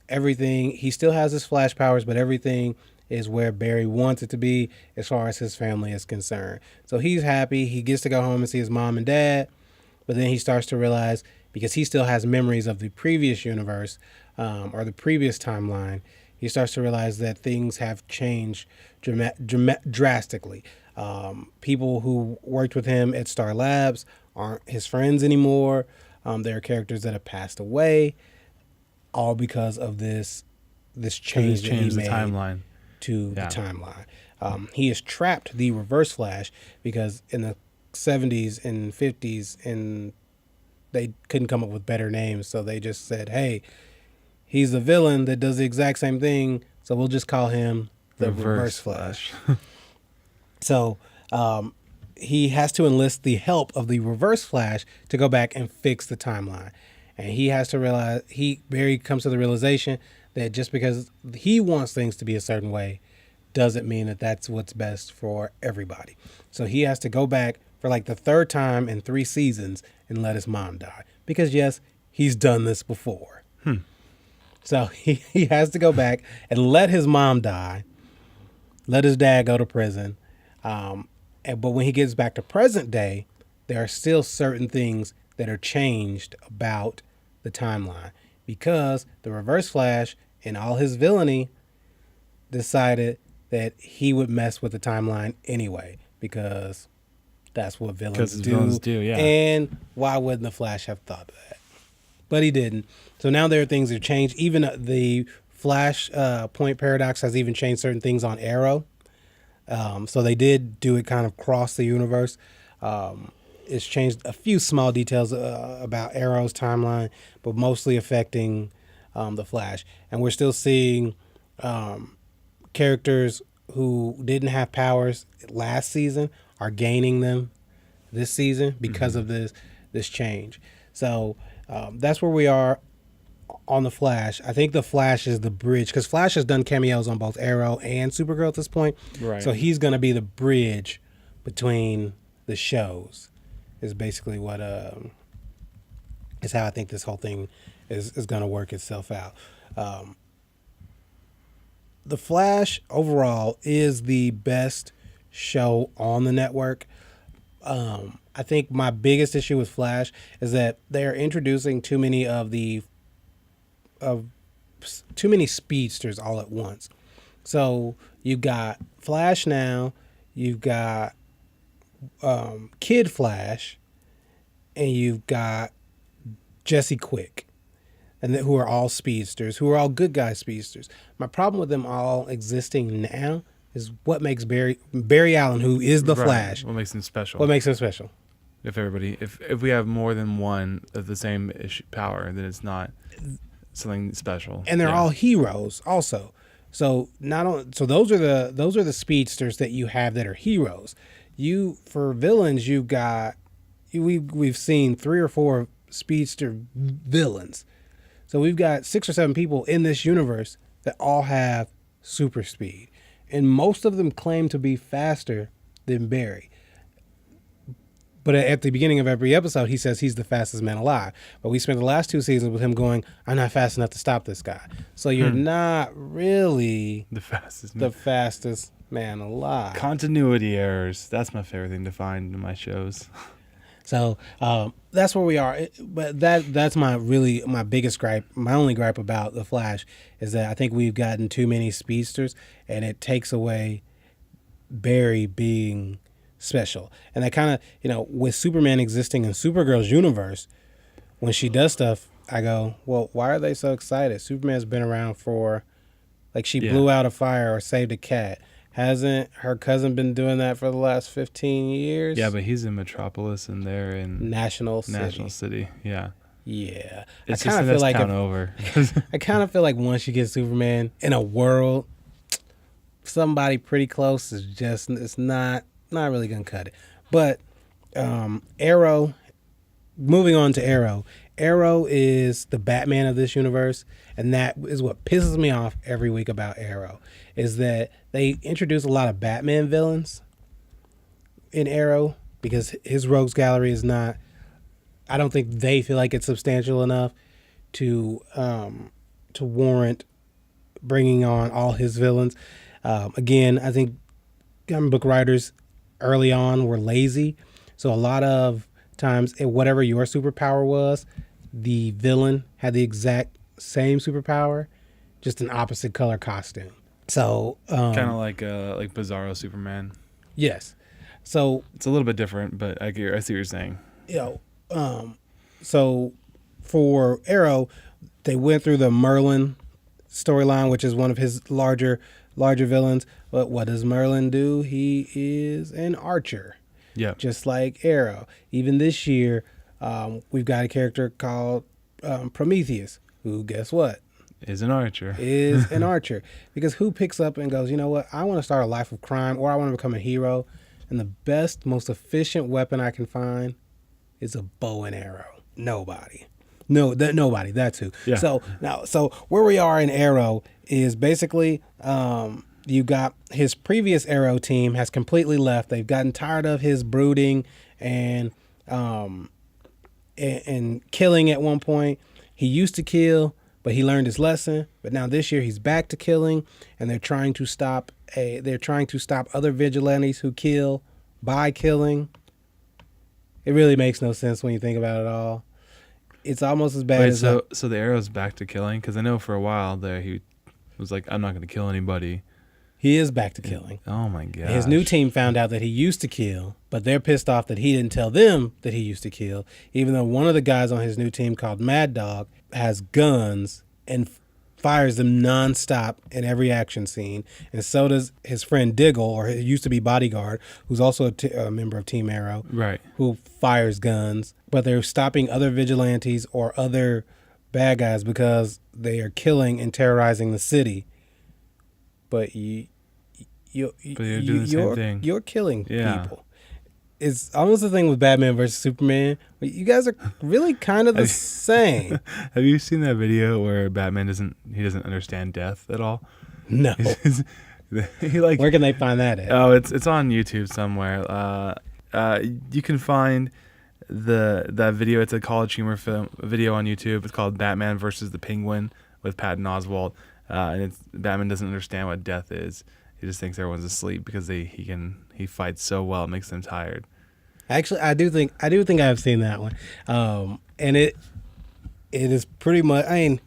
everything, he still has his Flash powers, but everything is where Barry wants it to be as far as his family is concerned. So he's happy. He gets to go home and see his mom and dad, but then he starts to realize, because he still has memories of the previous universe or the previous timeline, he starts to realize that things have changed drastically. People who worked with him at Star Labs aren't his friends anymore. There are characters that have passed away, all because of this change that he made to the timeline. He has trapped the Reverse Flash because in the 70s and 50s, and they couldn't come up with better names, so they just said, hey, he's a villain that does the exact same thing, so we'll just call him the Reverse Flash. So he has to enlist the help of the Reverse Flash to go back and fix the timeline. And he has to realize, Barry comes to the realization that just because he wants things to be a certain way doesn't mean that that's what's best for everybody. So he has to go back for like the third time in 3 seasons and let his mom die. Because yes, he's done this before. So he has to go back and let his mom die, let his dad go to prison. But when he gets back to present day, there are still certain things that are changed about the timeline, because the Reverse Flash, in all his villainy, decided that he would mess with the timeline anyway, because that's what villains do. Yeah. And why wouldn't the Flash have thought of that? But he didn't. So now there are things that change. Even the Flash point paradox has even changed certain things on Arrow. So they did do it kind of cross the universe. It's changed a few small details about Arrow's timeline, but mostly affecting the Flash. And we're still seeing characters who didn't have powers last season are gaining them this season because of this change. So that's where we are on the Flash. I think the Flash is the bridge, because Flash has done cameos on both Arrow and Supergirl at this point. Right. So he's going to be the bridge between the shows, is basically what is how I think this whole thing is going to work itself out. The Flash overall is the best show on the network. I think my biggest issue with Flash is that they're introducing too many speedsters all at once. So you've got Flash now, you've got Kid Flash, and you've got Jesse Quick, and who are all speedsters, who are all good guy speedsters. My problem with them all existing now is what makes Barry Allen, who is the Flash, what makes him special. If we have more than one of the same power, then it's not something special. And they're all heroes also. So those are the speedsters that you have that are heroes. For villains, we've seen 3 or 4 speedster villains. So we've got 6 or 7 people in this universe that all have super speed, and most of them claim to be faster than Barry. But at the beginning of every episode, he says he's the fastest man alive. But we spent the last 2 seasons with him going, I'm not fast enough to stop this guy. So you're not really the fastest man alive. Continuity errors. That's my favorite thing to find in my shows. So that's where we are. But that's my biggest gripe. My only gripe about The Flash is that I think we've gotten too many speedsters, and it takes away Barry being special. And that kind of, with Superman existing in Supergirl's universe, when she does stuff, I go, well, why are they so excited? Superman's been around for, she blew out a fire or saved a cat. Hasn't her cousin been doing that for the last 15 years? Yeah, but he's in Metropolis and they're in National City. Yeah. Yeah. It's just the next town over. I kind of feel like once you get Superman in a world somebody pretty close is just, it's not really gonna cut it. But Arrow, moving on to Arrow. Arrow is the Batman of this universe, and that is what pisses me off every week about Arrow, is that they introduce a lot of Batman villains in Arrow because his rogues gallery is not, I don't think they feel like it's substantial enough to warrant bringing on all his villains. Again, I think comic book writers early on were lazy, so a lot of times, whatever your superpower was, the villain had the exact same superpower, just an opposite color costume. So kind of like Bizarro Superman. Yes. So it's a little bit different, but I see what you're saying. So for Arrow, they went through the Merlin storyline, which is one of his larger villains. But what does Merlin do? He is an archer. Yeah. Just like Arrow. Even this year, we've got a character called Prometheus, who, guess what? Is an archer. Is an archer. Because who picks up and goes, you know what? I want to start a life of crime, or I want to become a hero. And the best, most efficient weapon I can find is a bow and arrow. Nobody. Nobody. That's who. Yeah. So where we are in Arrow is basically you got his previous Arrow team has completely left. They've gotten tired of his brooding and killing at one point. He used to kill, but he learned his lesson. But now this year he's back to killing, and they're trying to stop other vigilantes who kill by killing. It really makes no sense when you think about it all. It's almost as bad as so the Arrow's back to killing, because I know for a while there he was like, I'm not going to kill anybody. He is back to killing. Oh my god! His new team found out that he used to kill, but they're pissed off that he didn't tell them that he used to kill, even though one of the guys on his new team called Mad Dog has guns and fires them nonstop in every action scene. And so does his friend Diggle, or he used to be Bodyguard, who's also a member of Team Arrow, right? Who fires guns. But they're stopping other vigilantes or other bad guys because they are killing and terrorizing the city. But you're doing the same thing. You're killing people. It's almost the thing with Batman versus Superman. You guys are really kind of the same. Have you seen that video where Batman doesn't understand death at all? No. Where can they find that at? Oh, it's on YouTube somewhere. You can find that video. It's a College Humor video on YouTube. It's called Batman versus the Penguin with Patton Oswalt, and Batman doesn't understand what death is. He just thinks everyone's asleep because he fights so well, it makes them tired. Actually, I do think I've seen that one, and it is pretty much. I mean,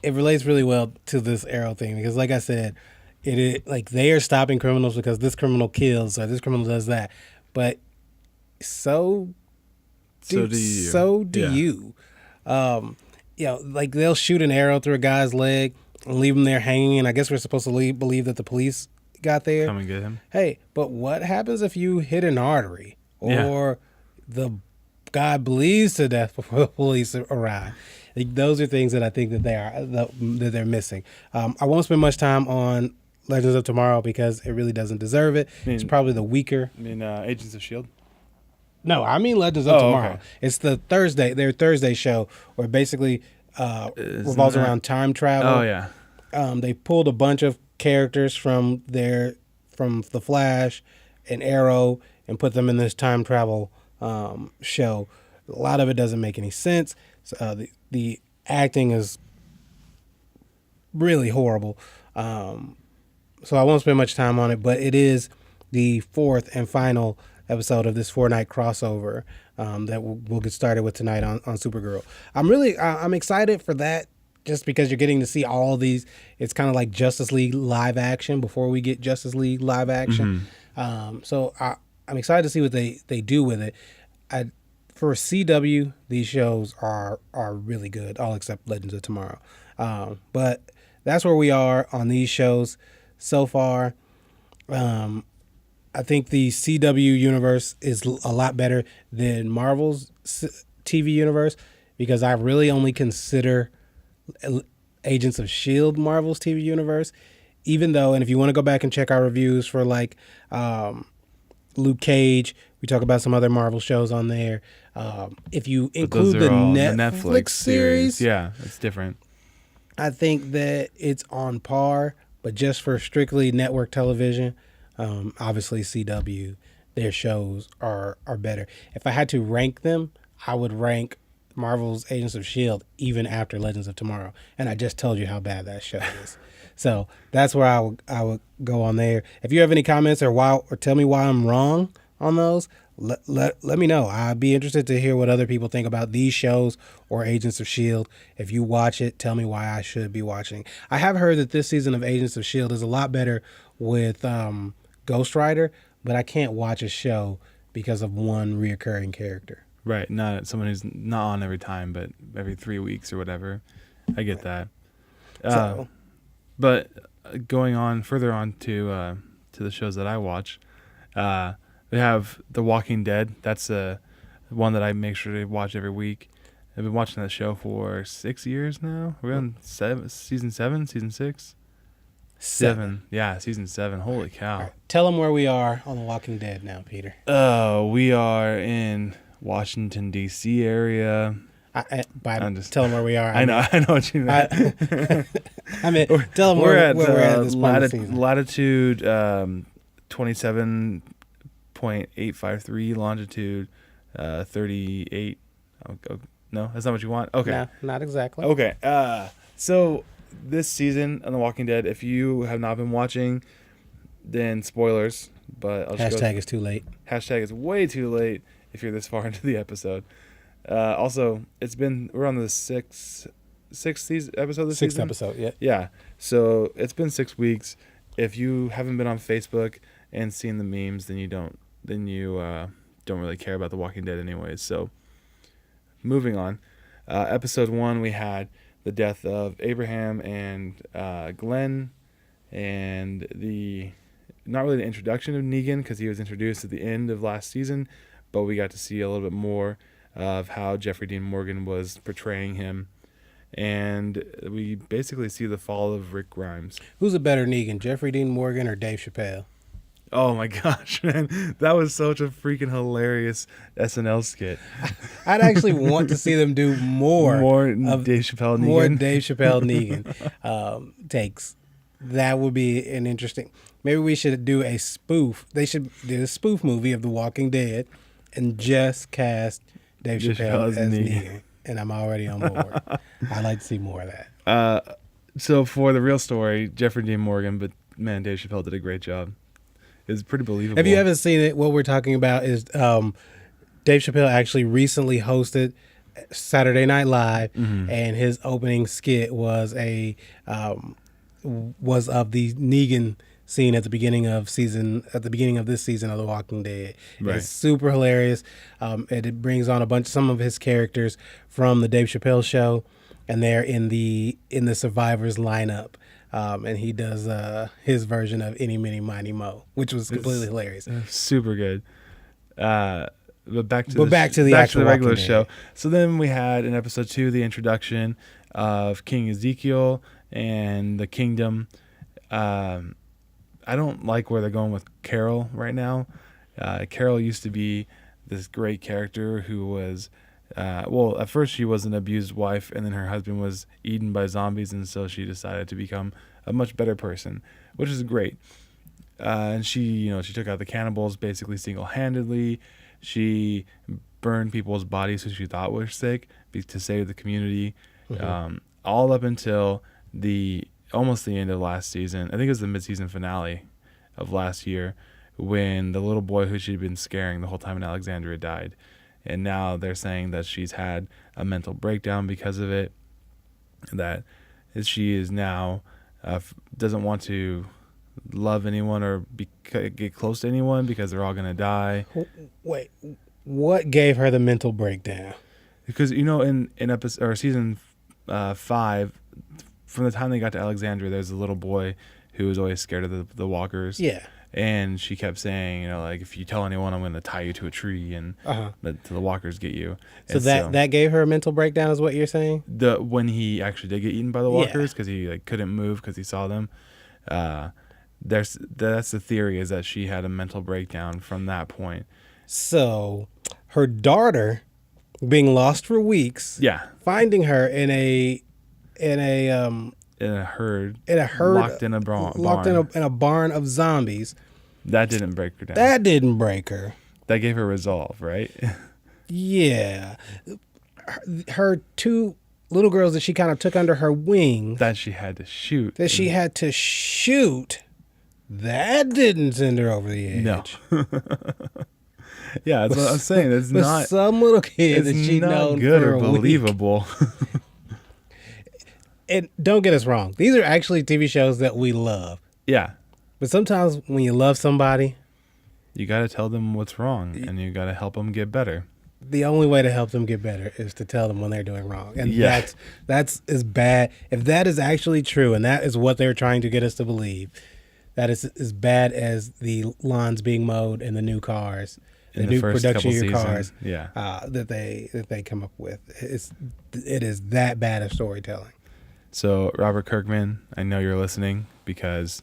it relates really well to this Arrow thing because, like I said, it is like they are stopping criminals because this criminal kills or this criminal does that, but so do you. Like they'll shoot an arrow through a guy's leg and leave him there hanging, and I guess we're supposed to believe that the police got there. Come and get him. Hey, but what happens if you hit an artery or the guy bleeds to death before the police arrive? Like, those are things that I think that they're missing. I won't spend much time on Legends of Tomorrow because it really doesn't deserve it. It's probably the weaker. Agents of S.H.I.E.L.D.? No, I mean Legends of Tomorrow. Okay. It's their Thursday show where basically revolves around time travel. Oh yeah. They pulled a bunch of characters from The Flash and Arrow and put them in this time travel show. A lot of it doesn't make any sense. The acting is really horrible. So I won't spend much time on it, but it is the fourth and final episode of this 4-night crossover that we'll get started with tonight on Supergirl. I'm excited for that just because you're getting to see all these. It's kind of like Justice League live action before we get Justice League live action. Mm-hmm. So I'm excited to see what they do with it. For CW, these shows are really good, all except Legends of Tomorrow. But that's where we are on these shows so far. I think the CW universe is a lot better than Marvel's TV universe because I really only consider Agents of S.H.I.E.L.D. Marvel's TV universe. even though, and if you want to go back and check our reviews for like Luke Cage, we talk about some other Marvel shows on there. If you include the Netflix series, yeah, it's different. I think that it's on par, but just for strictly network television, obviously CW, their shows are better. If I had to rank them, I would rank Marvel's Agents of S.H.I.E.L.D. even after Legends of Tomorrow. And I just told you how bad that show is. So that's where I would go on there. If you have any comments or tell me why I'm wrong on those, let me know. I'd be interested to hear what other people think about these shows or Agents of S.H.I.E.L.D. If you watch it, tell me why I should be watching. I have heard that this season of Agents of S.H.I.E.L.D. is a lot better with Ghost Rider, but I can't watch a show because of one reoccurring character. Right, not someone who's not on every time, but every 3 weeks or whatever. I get that. But going on further on to the shows that I watch, we have The Walking Dead. That's one that I make sure to watch every week. I've been watching that show for 6 years now. We're on season 7, season 6? 7. Yeah, season 7. Holy cow. Right. Tell them where we are on The Walking Dead now, Peter. We are in Washington, D.C. area. Tell them where we are. I know what you mean. Tell them where we're at this point of the season. Latitude 27.853, longitude 38. No, that's not what you want? Okay. No, not exactly. Okay. So this season on The Walking Dead, if you have not been watching, then spoilers. But I'll just Hashtag is too late. Hashtag is way too late if you're this far into the episode. Also, we're on the sixth episode this season. Sixth episode, yeah. Yeah. So it's been 6 weeks. If you haven't been on Facebook and seen the memes, then you don't really care about The Walking Dead anyways. So moving on. Episode 1, we had the death of Abraham and Glenn, and not really the introduction of Negan, because he was introduced at the end of last season, but we got to see a little bit more of how Jeffrey Dean Morgan was portraying him. And we basically see the fall of Rick Grimes. Who's a better Negan, Jeffrey Dean Morgan or Dave Chappelle? Oh my gosh, man. That was such a freaking hilarious SNL skit. I'd actually want to see them do more of Dave Chappelle Negan. More Dave Chappelle Negan takes. That would be an interesting. Maybe we should do a spoof. They should do a spoof movie of The Walking Dead and just cast Dave Chappelle as Negan. And I'm already on board. I'd like to see more of that. So for the real story, Jeffrey Dean Morgan, but man, Dave Chappelle did a great job. It was pretty believable. If you haven't seen it, what we're talking about is Dave Chappelle actually recently hosted Saturday Night Live, and his opening skit was of the Negan scene at the beginning of this season of The Walking Dead. Right. It's super hilarious. It brings on some of his characters from the Dave Chappelle show, and they're in the Survivors lineup. And he does his version of Any, Mini, Miny, Mo, which was completely hilarious. Super good. But back to the regular show. So then we had in episode 2 the introduction of King Ezekiel and the kingdom. I don't like where they're going with Carol right now. Carol used to be this great character who was, at first she was an abused wife, and then her husband was eaten by zombies, and so she decided to become a much better person, which is great. And she took out the cannibals basically single-handedly. She burned people's bodies who she thought were sick to save the community, all up until almost the end of last season. I think it was the mid-season finale of last year, when the little boy who she'd been scaring the whole time in Alexandria died. And now they're saying that she's had a mental breakdown because of it, that she is now doesn't want to love anyone or get close to anyone because they're all going to die. Wait, what gave her the mental breakdown? Because, in episode or season 5, from the time they got to Alexandria, there's a little boy who was always scared of the walkers. Yeah. And she kept saying, if you tell anyone, I'm going to tie you to a tree and let the walkers get you. So that gave her a mental breakdown is what you're saying? When he actually did get eaten by the walkers, because he couldn't move because he saw them. That's the theory, is that she had a mental breakdown from that point. So her daughter being lost for weeks, Yeah, finding her in a herd, locked in a barn. in a barn of zombies. That didn't break her down. That didn't break her. That gave her resolve, right? Yeah. Her two little girls that she kind of took under her wing. That she had to shoot. That didn't send her over the edge. No. Yeah, that's what I'm saying. It's not some little kid that she known good for or believable. And don't get us wrong. These are actually TV shows that we love. Yeah. But sometimes when you love somebody, you got to tell them what's wrong, and you got to help them get better. The only way to help them get better is to tell them when they're doing wrong. And that's as bad. If that is actually true, and that is what they're trying to get us to believe, that is as bad as the lawns being mowed and the new cars, the new production of your cars, that they come up with. It is that bad of storytelling. So, Robert Kirkman, I know you're listening, because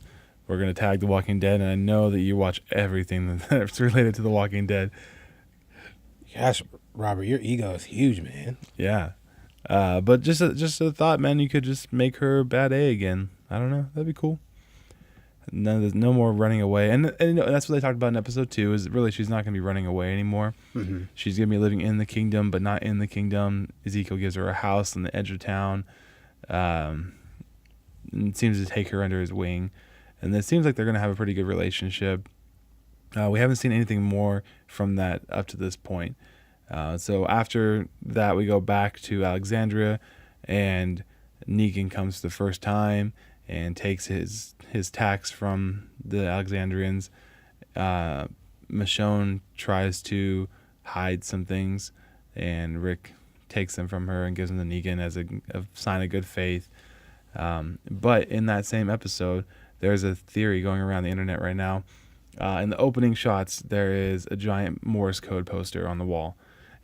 we're going to tag The Walking Dead, and I know that you watch everything that's related to The Walking Dead. Gosh, Robert, your ego is huge, man. Yeah. But just a thought, man, you could just make her bad A again. I don't know. That'd be cool. No more running away. And that's what they talked about in episode 2, is really she's not going to be running away anymore. Mm-hmm. She's going to be living in the kingdom, but not in the kingdom. Ezekiel gives her a house on the edge of town. And seems to take her under his wing. And it seems like they're going to have a pretty good relationship. We haven't seen anything more from that up to this point. So after that, we go back to Alexandria, and Negan comes the first time and takes his tax from the Alexandrians. Michonne tries to hide some things, and Rick takes them from her and gives them to Negan as a sign of good faith. But in that same episode, there's a theory going around the internet right now. In the opening shots, there is a giant Morse code poster on the wall.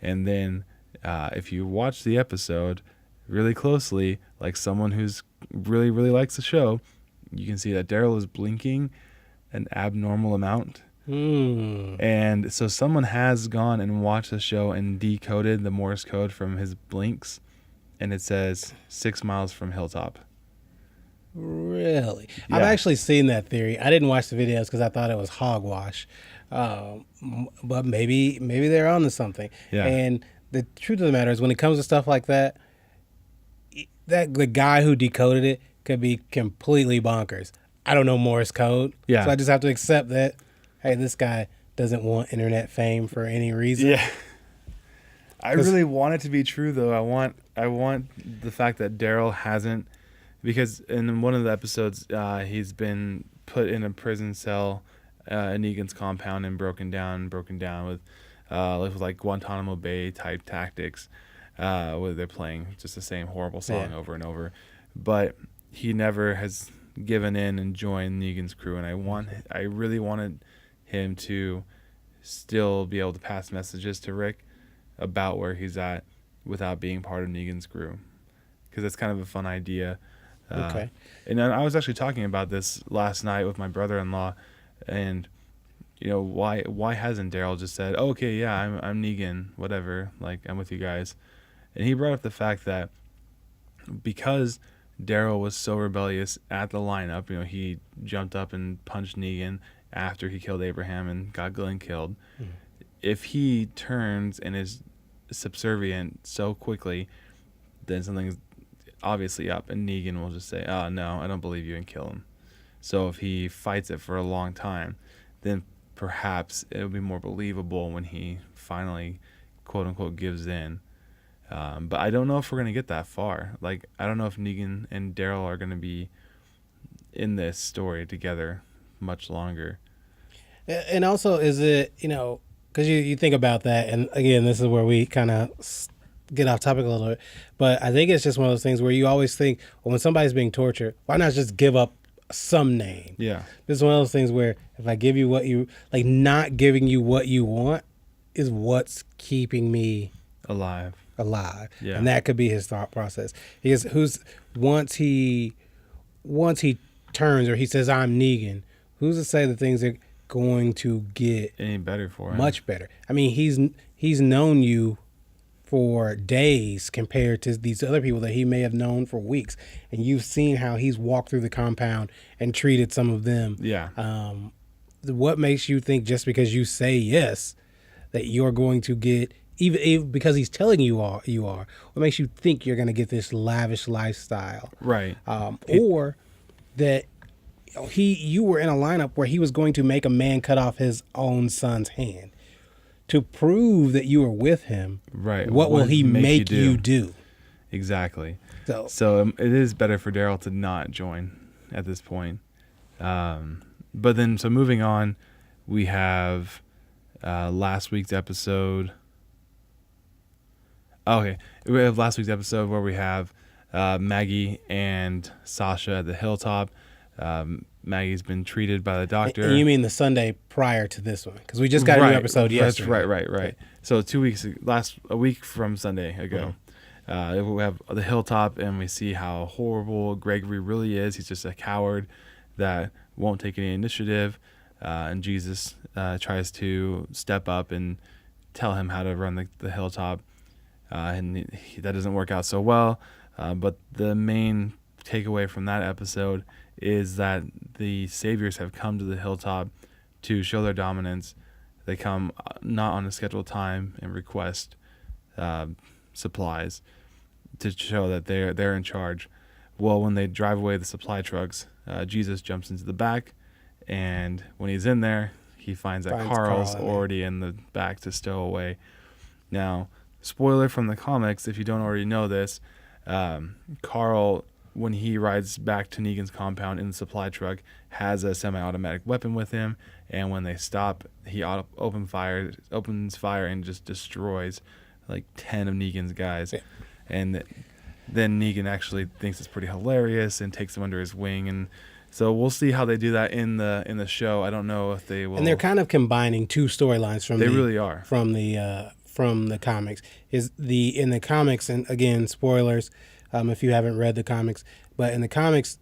And then if you watch the episode really closely, like someone who's really, really likes the show, you can see that Daryl is blinking an abnormal amount. And so someone has gone and watched the show and decoded the Morse code from his blinks, and it says 6 miles from Hilltop. Really? Yeah. I've actually seen that theory. I didn't watch the videos because I thought it was hogwash. But maybe they're onto something. Yeah. And the truth of the matter is, when it comes to stuff like that the guy who decoded it could be completely bonkers. I don't know Morse code. Yeah. So I just have to accept that, hey, this guy doesn't want internet fame for any reason. Yeah. I really want it to be true, though. I want the fact that Daryl hasn't, because in one of the episodes, he's been put in a prison cell in Negan's compound and broken down with like Guantanamo Bay type tactics, where they're playing just the same horrible song over and over. But he never has given in and joined Negan's crew, and I really wanted him to still be able to pass messages to Rick about where he's at without being part of Negan's crew, because that's kind of a fun idea. Okay. And I was actually talking about this last night with my brother-in-law, and why hasn't Daryl just said, oh, okay, yeah, I'm Negan, whatever, like, I'm with you guys. And he brought up the fact that because Daryl was so rebellious at the lineup, he jumped up and punched Negan after he killed Abraham and got Glenn killed. If he turns and is subservient so quickly, then something's obviously up, and Negan will just say, oh, no, I don't believe you, and kill him. So if he fights it for a long time, then perhaps it'll be more believable when he finally, quote unquote, gives in. But I don't know if we're going to get that far. Like, I don't know if Negan and Daryl are going to be in this story together much longer. And also, is it, because you think about that, and again, this is where we kind of get off topic a little bit, but I think it's just one of those things where you always think, well, when somebody's being tortured, why not just give up some name? Yeah. This is one of those things where if I give you what you, like, not giving you what you want is what's keeping me alive. Yeah. And that could be his thought process. Because once he turns or he says, I'm Negan, who's to say that things are going to get any better for him? Much better. I mean, he's known you for days compared to these other people that he may have known for weeks. And you've seen how he's walked through the compound and treated some of them. Yeah. What makes you think just because you say yes that you're going to get, even because he's telling you are, what makes you think you're going to get this lavish lifestyle? Right. Or that you were in a lineup where he was going to make a man cut off his own son's hand. To prove that you are with him, right? What will he make you do? Exactly. So it is better for Daryl to not join at this point. But then, so moving on, we have last week's episode. Okay, we have last week's episode where we have Maggie and Sasha at the hilltop. Maggie's been treated by the doctor. And you mean the Sunday prior to this one? Because we just got a new episode yesterday. Right. So a week from Sunday ago, we have the hilltop, and we see how horrible Gregory really is. He's just a coward that won't take any initiative, and Jesus tries to step up and tell him how to run the hilltop, and that doesn't work out so well. But the main takeaway from that episode is that the saviors have come to the hilltop to show their dominance. They come not on a scheduled time and request supplies to show that they're in charge. Well, when they drive away the supply trucks, Jesus jumps into the back, and when he's in there, he finds that Carl's already in the back to stow away. Now, spoiler from the comics, if you don't already know this, Carl, when he rides back to Negan's compound in the supply truck, has a semi-automatic weapon with him, and when they stop, he opens fire and just destroys like 10 of Negan's guys. Yeah. And then Negan actually thinks it's pretty hilarious and takes him under his wing, and so we'll see how they do that in the show. I don't know if they will. And they're kind of combining two storylines from really are from the comics. In the comics, and again, spoilers if you haven't read the comics, but in the comics,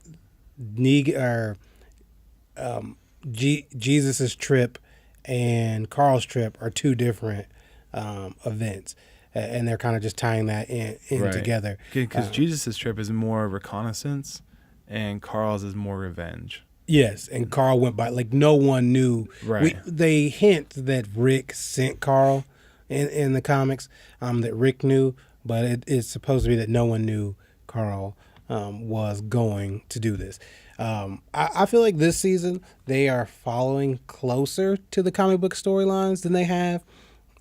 Jesus's trip and Carl's trip are two different events, and they're kind of just tying that in right. together. Because Jesus's trip is more reconnaissance, and Carl's is more revenge. Yes, and Carl went by like no one knew. Right. They hint that Rick sent Carl in the comics, that Rick knew, but it's supposed to be that no one knew Carl was going to do this. I feel like this season they are following closer to the comic book storylines than they have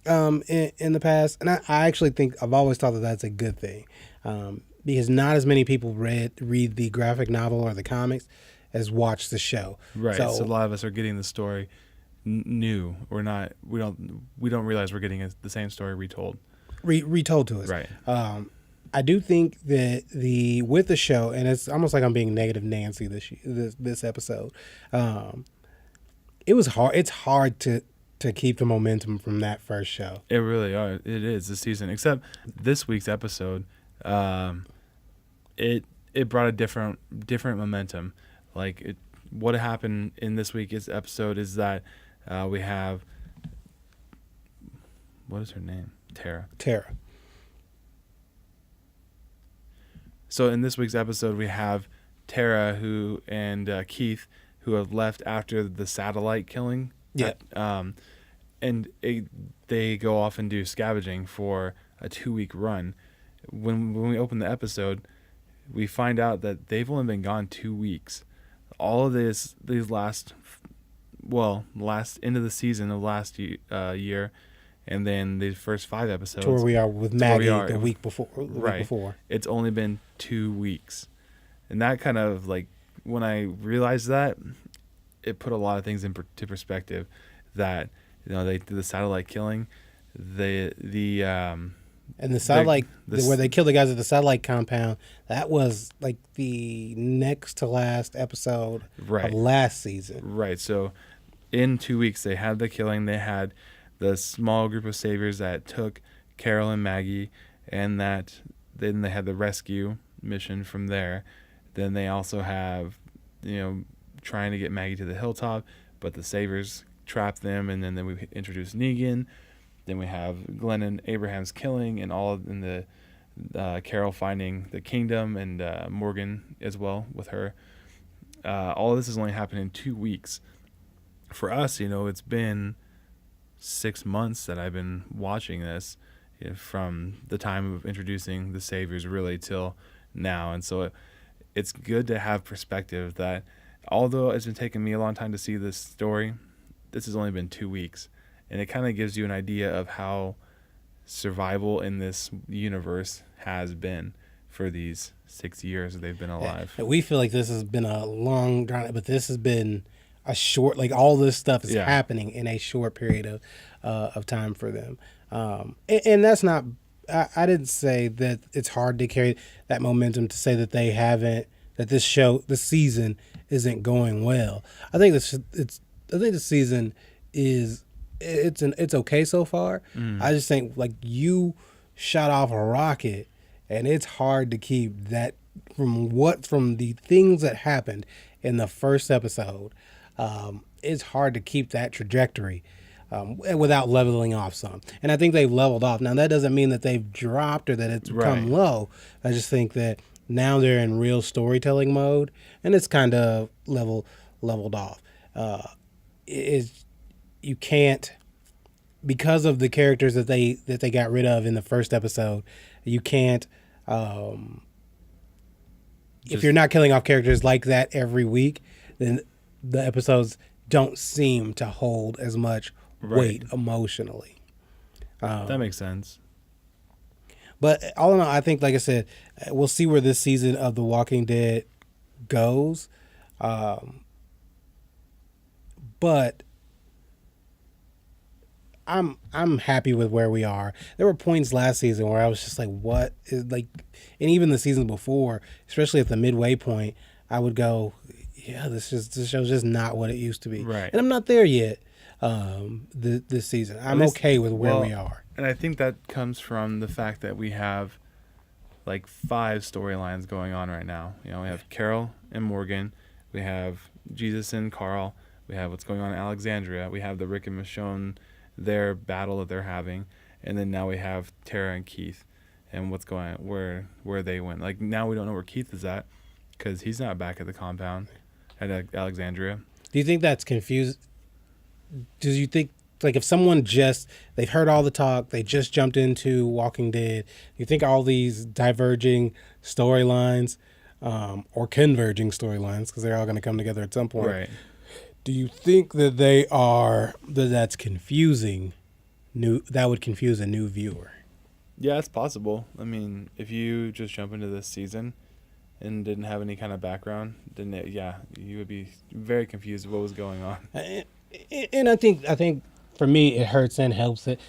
in the past, and I actually think I've always thought that that's a good thing, because not as many people read the graphic novel or the comics as watch the show. Right. So a lot of us are getting the story new. We don't realize we're getting the same story retold. Retold to us. Right. I do think that with the show, and it's almost like I'm being negative Nancy this episode. It was hard. It's hard to keep the momentum from that first show. It really are. It is this season, except this week's episode. It brought a different momentum. Like what happened in this week's episode is that we have, what is her name? Tara. So in this week's episode, we have Tara and Keith, who have left after the satellite killing. Yeah. And they go off and do scavenging for a 2-week run. When we open the episode, we find out that they've only been gone 2 weeks. All of these last end of the season of last year, and then the first 5 episodes. To where we are with Maggie the week before. Week before. It's only been 2 weeks. And that kind of, like, when I realized that, it put a lot of things into perspective. That, they did the satellite killing. And the satellite, where they killed the guys at the satellite compound, that was like the next to last episode of last season. Right. So in 2 weeks, they had the killing. They had the small group of saviors that took Carol and Maggie, and then they had the rescue mission from there. Then they also have trying to get Maggie to the hilltop, but the Saviors trap them, and then we introduce Negan. Then we have Glenn and Abraham's killing, and in the Carol finding the kingdom, and Morgan as well with her. All of this has only happened in 2 weeks. For us, it's been 6 months that I've been watching this, from the time of introducing the Saviors really till now. And so it's good to have perspective that although it's been taking me a long time to see this story, this has only been 2 weeks. And it kind of gives you an idea of how survival in this universe has been for these 6 years that they've been alive. We feel like this has been a long drawn, but this has been a short, like all this stuff is happening in a short period of time for them. And that's not, I didn't say that it's hard to carry that momentum to say that they haven't, that this season isn't going well. I think the season is, it's okay so far. I just think like you shot off a rocket, and it's hard to keep that from the things that happened in the first episode. It's hard to keep that trajectory without leveling off some. And I think they've leveled off. Now that doesn't mean that they've dropped or that it's become low. I just think that now they're in real storytelling mode, and it's kind of leveled off. You can't, because of the characters that they got rid of in the first episode, you can't, if you're not killing off characters like that every week, then the episodes don't seem to hold as much weight emotionally. That makes sense. But all in all, I think, like I said, we'll see where this season of The Walking Dead goes. But I'm happy with where we are. There were points last season where I was just like, what is, like, and even the seasons before, especially at the midway point, I would go, yeah, this show's just not what it used to be. Right. And I'm not there yet this season. I'm okay with where we are. And I think that comes from the fact that we have like 5 storylines going on right now. We have Carol and Morgan. We have Jesus and Carl. We have what's going on in Alexandria. We have the Rick and Michonne, their battle that they're having. And then now we have Tara and Keith and what's going on, where they went. Like now we don't know where Keith is at because he's not back at the compound at Alexandria. Do you think that's confused? Do you think, like, if someone they've heard all the talk, they just jumped into Walking Dead, you think all these diverging storylines or converging storylines, because they're all going to come together at some point, right? Do you think that that's confusing? That would confuse a new viewer? Yeah, it's possible. I mean, if you just jump into this season and didn't have any kind of background, then you would be very confused with what was going on. And I think for me it hurts and helps it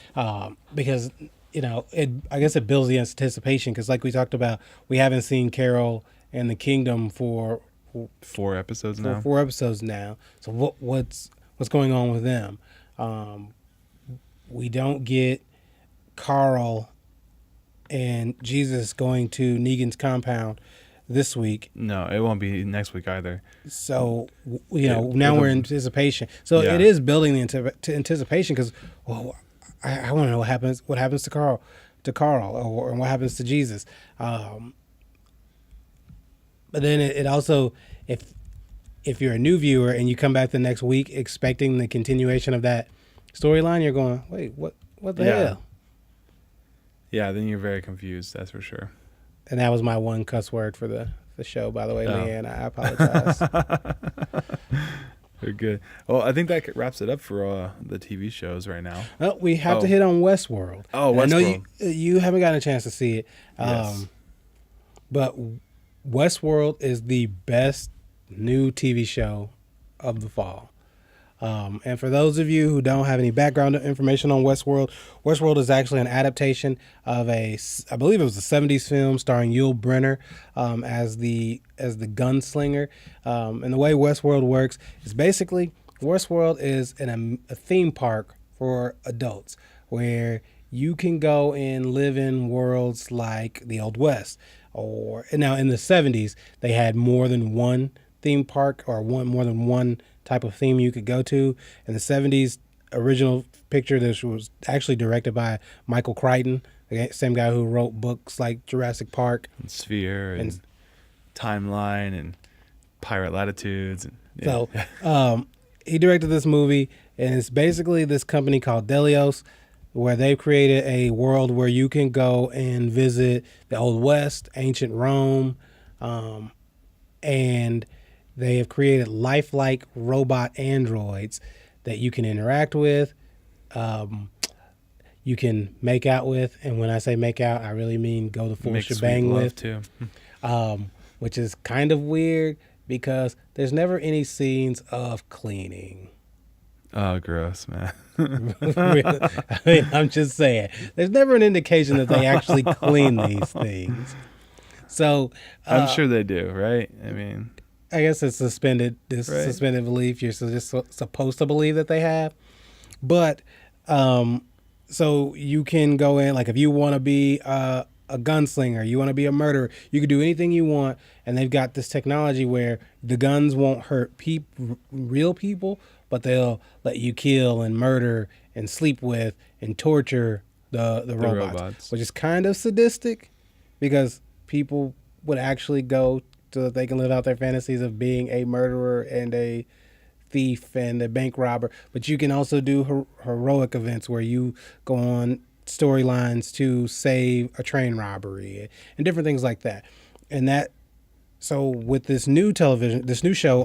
because I guess it builds the anticipation, because like we talked about, we haven't seen Carol and the Kingdom for 4 episodes now. 4 episodes now. So what's going on with them? We don't get Carl and Jesus going to Negan's compound this week. No, it won't be next week either. So, now we're in anticipation. So it is building the anticipation, because, I want to know what happens to Carl, or what happens to Jesus. But then it also, if you're a new viewer and you come back the next week expecting the continuation of that storyline, you're going, wait, what the hell? Yeah, then you're very confused, that's for sure. And that was my one cuss word for the show, by the way, Leanne. I apologize. Very good. Well, I think that wraps it up for the TV shows right now. Well, we have to hit on Westworld. Oh, Westworld. I know you haven't gotten a chance to see it. Yes. But Westworld is the best new TV show of the fall. And for those of you who don't have any background information on Westworld, Westworld is actually an adaptation of I believe it was a 70s film starring Yul Brynner as the gunslinger. And the way Westworld works is basically Westworld is a theme park for adults where you can go and live in worlds like the Old West. Or now in the 70s, they had more than one theme park or more than one type of theme you could go to. In the 70s, original picture, this was actually directed by Michael Crichton, the same guy who wrote books like Jurassic Park. And Sphere and Timeline and Pirate Latitudes. And, yeah. So he directed this movie, and it's basically this company called Delios, where they've created a world where you can go and visit the Old West, ancient Rome, and they have created lifelike robot androids that you can interact with, you can make out with, and when I say make out, I really mean go the full shebang with, too. Which is kind of weird because there's never any scenes of cleaning. Oh, gross, man. I mean, I'm just saying, there's never an indication that they actually clean these things. So I'm sure they do, right? I mean, I guess it's suspended belief. You're just supposed to believe that they have. But so you can go in, like if you want to be a gunslinger, you want to be a murderer, you can do anything you want. And they've got this technology where the guns won't hurt real people, but they'll let you kill and murder and sleep with and torture the robots, which is kind of sadistic because people would actually go so that they can live out their fantasies of being a murderer and a thief and a bank robber. But you can also do heroic events where you go on storylines to save a train robbery and different things like that. And that, so with this new show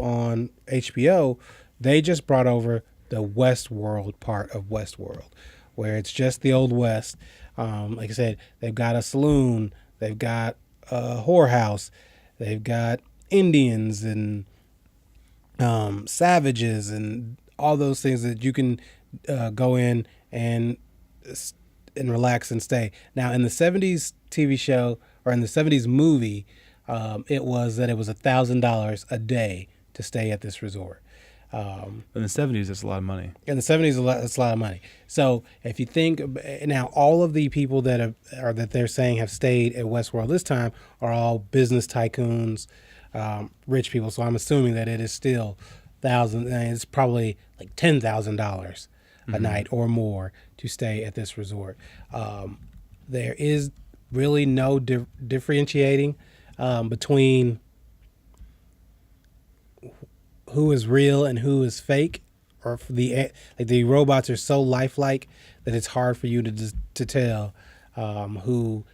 on HBO, they just brought over the Westworld part of Westworld, where it's just the Old West. Like I said, they've got a saloon, they've got a whorehouse, they've got Indians and savages and all those things that you can go in and relax and stay. Now, in the 70s TV show, or in the 70s movie, it was $1,000 a day to stay at this resort. In the 70s, that's a lot of money. In the 70s, it's a lot of money. So if you think now, all of the people that they're saying have stayed at Westworld this time are all business tycoons, rich people. So I'm assuming that it is still thousands. It's probably like $10,000 a night or more to stay at this resort. There is really no differentiating between who is real and who is fake, or the robots are so lifelike that it's hard for you to tell who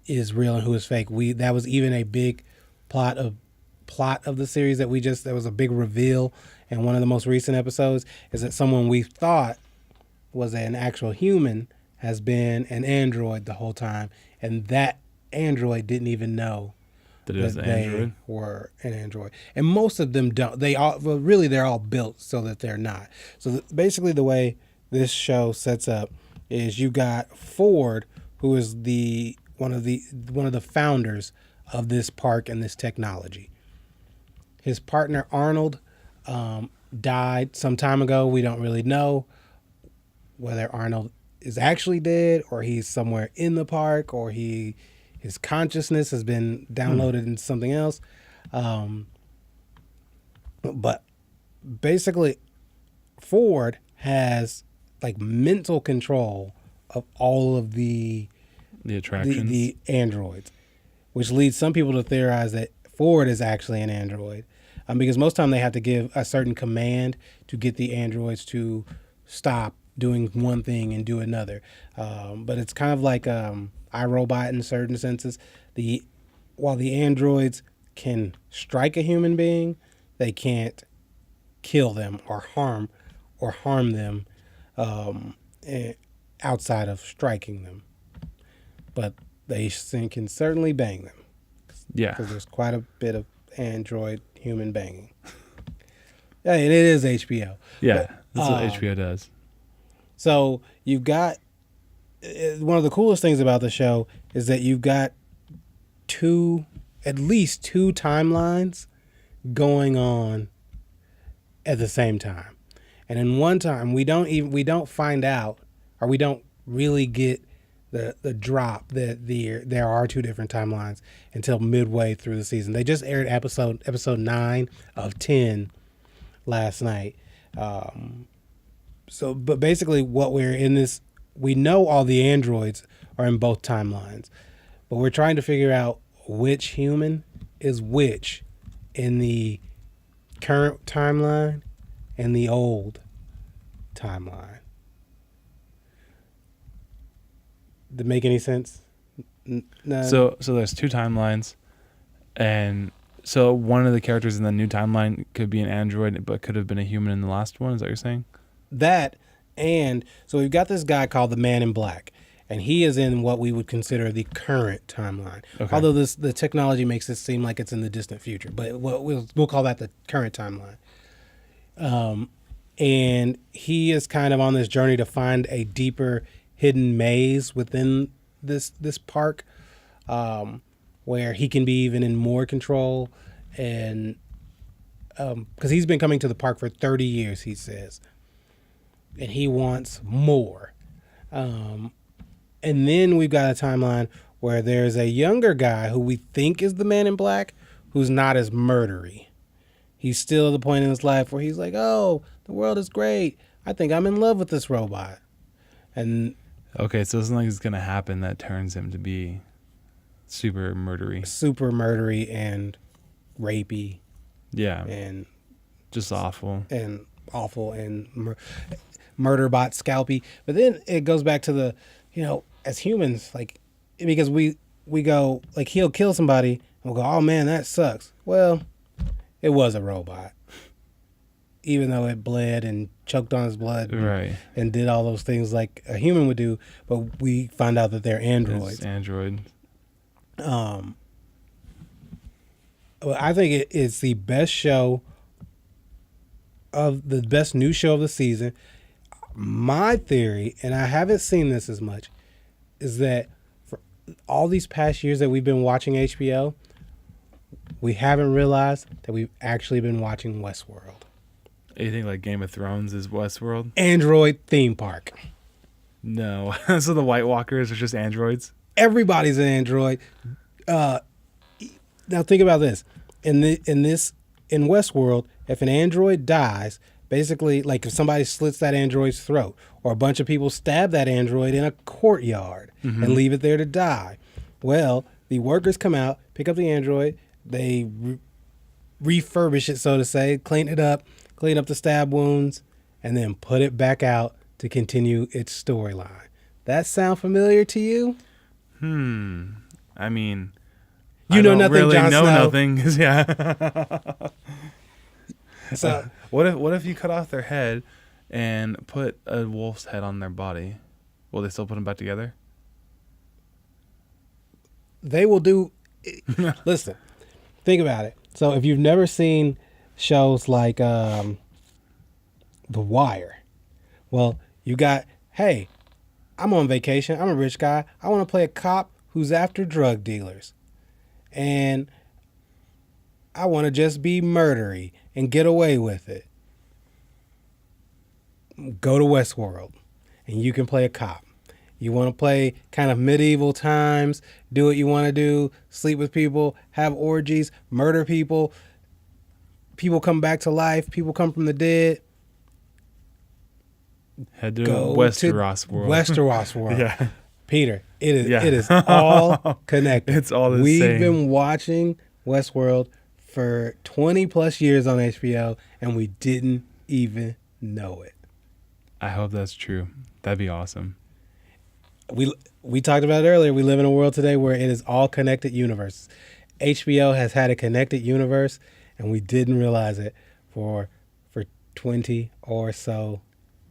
is real and who is fake. That was even a big plot of the series that was a big reveal in one of the most recent episodes, is that someone we thought was an actual human has been an android the whole time, and that android didn't even know that they were an android. And most of them don't. They're all built so that they're not. So basically the way this show sets up is you got Ford, who is one of the founders of this park and this technology. His partner Arnold died some time ago. We don't really know whether Arnold is actually dead or he's somewhere in the park or his consciousness has been downloaded into something else. But basically, Ford has like mental control of all of the attractions, the androids, which leads some people to theorize that Ford is actually an android, because most time they have to give a certain command to get the androids to stop doing one thing and do another. But it's kind of like iRobot in certain senses. While the androids can strike a human being, they can't kill them or harm them outside of striking them. But they can certainly bang them. Yeah. Because there's quite a bit of android human banging. Yeah, and it is HBO. Yeah, that's what HBO does. So you've got, one of the coolest things about the show is that you've got at least two timelines going on at the same time. And in one time, we don't find out, or we don't really get the drop that there are two different timelines until midway through the season. They just aired episode 9 of 10 last night. But basically what we're in this, we know all the androids are in both timelines, but we're trying to figure out which human is which in the current timeline and the old timeline. Did it make any sense? No. So there's two timelines, and so one of the characters in the new timeline could be an android, but could have been a human in the last one. Is that what you're saying? That, and so we've got this guy called the Man in Black, and he is in what we would consider the current timeline. Okay. Although the technology makes it seem like it's in the distant future, but we'll call that the current timeline. And he is kind of on this journey to find a deeper hidden maze within this park, where he can be even in more control, and because he's been coming to the park for 30 years, he says, and he wants more. And then we've got a timeline where there's a younger guy who we think is the Man in Black, who's not as murdery. He's still at the point in his life where he's like, oh, the world is great. I think I'm in love with this robot. And okay, so it's not like it's going to happen that turns him to be super murdery. Super murdery and rapey. Yeah. And just awful. And awful and murderbot scalpy. But then it goes back to the, as humans, like, because we go, like, he'll kill somebody and we'll go, oh man, that sucks. Well, it was a robot. Even though it bled and choked on his blood, right, and did all those things like a human would do, but we find out that they're androids. It's android. Well, I think it's the best new show of the season. My theory, and I haven't seen this as much, is that for all these past years that we've been watching HBO, we haven't realized that we've actually been watching Westworld. You think like Game of Thrones is Westworld? Android theme park. No. So the White Walkers are just androids? Everybody's an android. Now think about this. In Westworld, if an android dies, basically, like if somebody slits that android's throat, or a bunch of people stab that android in a courtyard and leave it there to die, well, the workers come out, pick up the android, they refurbish it, so to say, clean up the stab wounds, and then put it back out to continue its storyline. That sound familiar to you? I mean, you know nothing, really Jon know Snow. Nothing. Yeah. So what if you cut off their head and put a wolf's head on their body? Will they still put them back together? They will do. Listen, think about it. So if you've never seen shows like The Wire, well, you got, hey, I'm on vacation. I'm a rich guy. I want to play a cop who's after drug dealers. And I want to just be murdery and get away with it. Go to Westworld and you can play a cop. You want to play kind of medieval times, do what you want to do, sleep with people, have orgies, murder people. People come back to life. People come from the dead. Head to Westeros World. Westeros World. Yeah. Peter, it is all connected. It's all the same. We've been watching Westworld for 20 plus years on HBO, and we didn't even know it. I hope that's true. That'd be awesome. We talked about it earlier. We live in a world today where it is all connected universes. HBO has had a connected universe, and we didn't realize it for 20 or so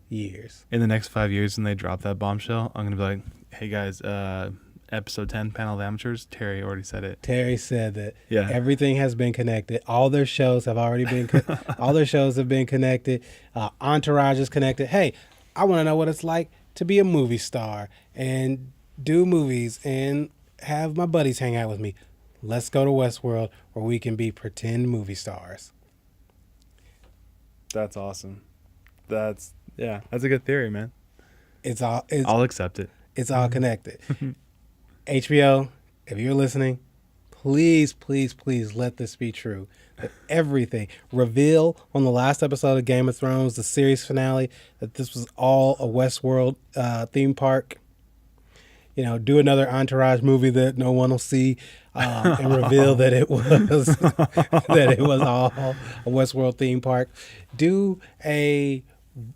years. In the next 5 years, when they drop that bombshell, I'm gonna be like, "Hey guys, episode 10, Panel of Amateurs." Terry already said it. Terry said that. Yeah. Everything has been connected. All their shows have already been. All their shows have been connected. Entourage is connected. Hey, I want to know what it's like to be a movie star and do movies and have my buddies hang out with me. Let's go to Westworld where we can be pretend movie stars. That's awesome. That's a good theory, man. I'll accept it. It's all connected. HBO, if you're listening, please, please, please let this be true. That everything reveal on the last episode of Game of Thrones, the series finale, that this was all a Westworld theme park. You know, do another Entourage movie that no one will see, and reveal that it was all a Westworld theme park. Do the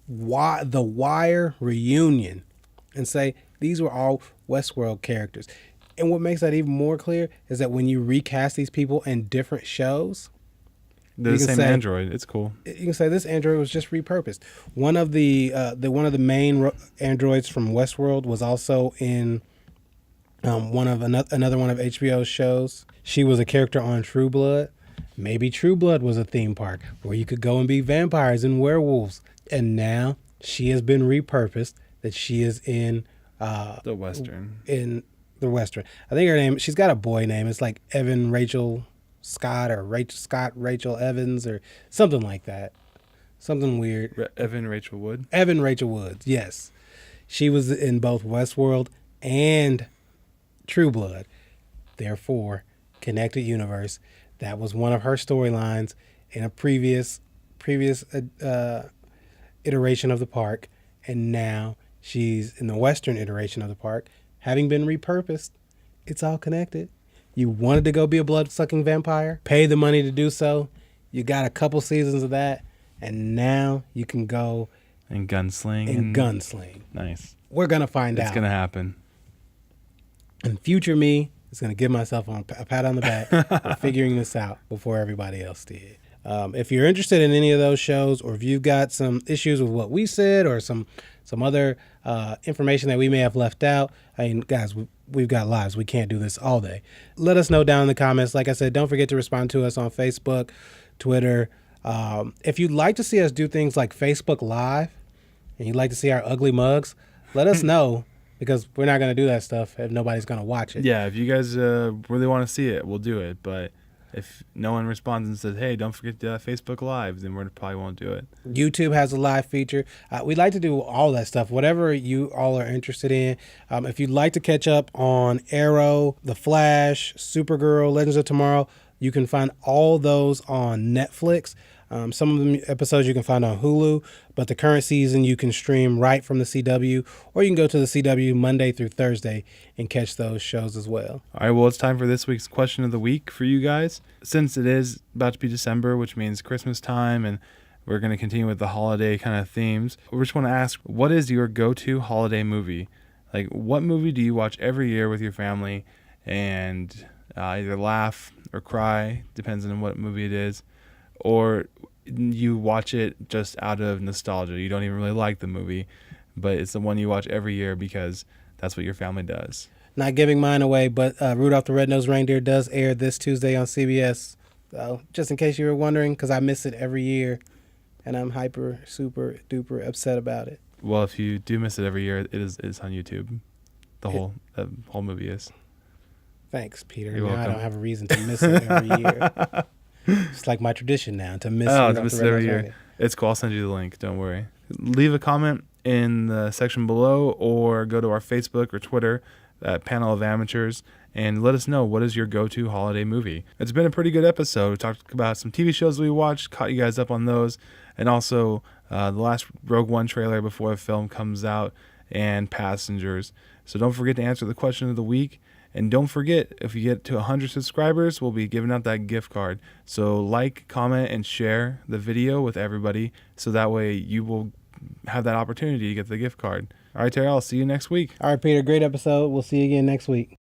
Wire reunion and say these were all Westworld characters. And what makes that even more clear is that when you recast these people in different shows, they're the same android. It's cool. You can say this android was just repurposed. One of the main androids from Westworld was also in another one of HBO's shows. She was a character on True Blood. Maybe True Blood was a theme park where you could go and be vampires and werewolves. And now she has been repurposed that she is in the Western. In the Western. I think her name, she's got a boy name. It's like Evan Rachel Scott or Rachel Evans or something like that. Something weird. Evan Rachel Wood? Evan Rachel Wood, yes. She was in both Westworld and True Blood. Therefore, connected universe. That was one of her storylines in a previous iteration of the park, and now she's in the Western iteration of the park, having been repurposed. It's all connected. You wanted to go be a blood-sucking vampire, pay the money to do so. You got a couple seasons of that, and now you can go and gunsling. Nice. We're gonna find out. It's gonna happen. And future me is going to give myself a pat on the back for figuring this out before everybody else did. If you're interested in any of those shows, or if you've got some issues with what we said or some other information that we may have left out, I mean, guys, we've got lives. We can't do this all day. Let us know down in the comments. Like I said, don't forget to respond to us on Facebook, Twitter. If you'd like to see us do things like Facebook Live and you'd like to see our ugly mugs, let us know. Because we're not going to do that stuff if nobody's going to watch it. Yeah, if you guys really want to see it, we'll do it. But if no one responds and says, hey, don't forget Facebook Live, then we probably won't do it. YouTube has a live feature. We'd like to do all that stuff, whatever you all are interested in. If you'd like to catch up on Arrow, The Flash, Supergirl, Legends of Tomorrow, you can find all those on Netflix. Some of the episodes you can find on Hulu, but the current season you can stream right from the CW, or you can go to the CW Monday through Thursday and catch those shows as well. All right, well, it's time for this week's question of the week for you guys. Since it is about to be December, which means Christmas time, and we're going to continue with the holiday kind of themes, we just want to ask, what is your go-to holiday movie? Like, what movie do you watch every year with your family and either laugh or cry, depends on what movie it is, or you watch it just out of nostalgia. You don't even really like the movie, but it's the one you watch every year because that's what your family does. Not giving mine away, but Rudolph the Red-Nosed Reindeer does air this Tuesday on CBS. So just in case you were wondering, because I miss it every year, and I'm hyper, super, duper upset about it. Well, if you do miss it every year, it's on YouTube. The whole movie is. Thanks, Peter. You're welcome. I don't have a reason to miss it every year. It's like my tradition now to miss it every year. It's cool. I'll send you the link. Don't worry. Leave a comment in the section below, or go to our Facebook or Twitter at Panel of Amateurs and let us know, what is your go-to holiday movie. It's been a pretty good episode. We talked about some TV shows we watched, caught you guys up on those, and also the last Rogue One trailer before the film comes out, and Passengers. So don't forget to answer the question of the week. And don't forget, if you get to 100 subscribers, we'll be giving out that gift card. So like, comment, and share the video with everybody, so that way you will have that opportunity to get the gift card. All right, Terry, I'll see you next week. All right, Peter, great episode. We'll see you again next week.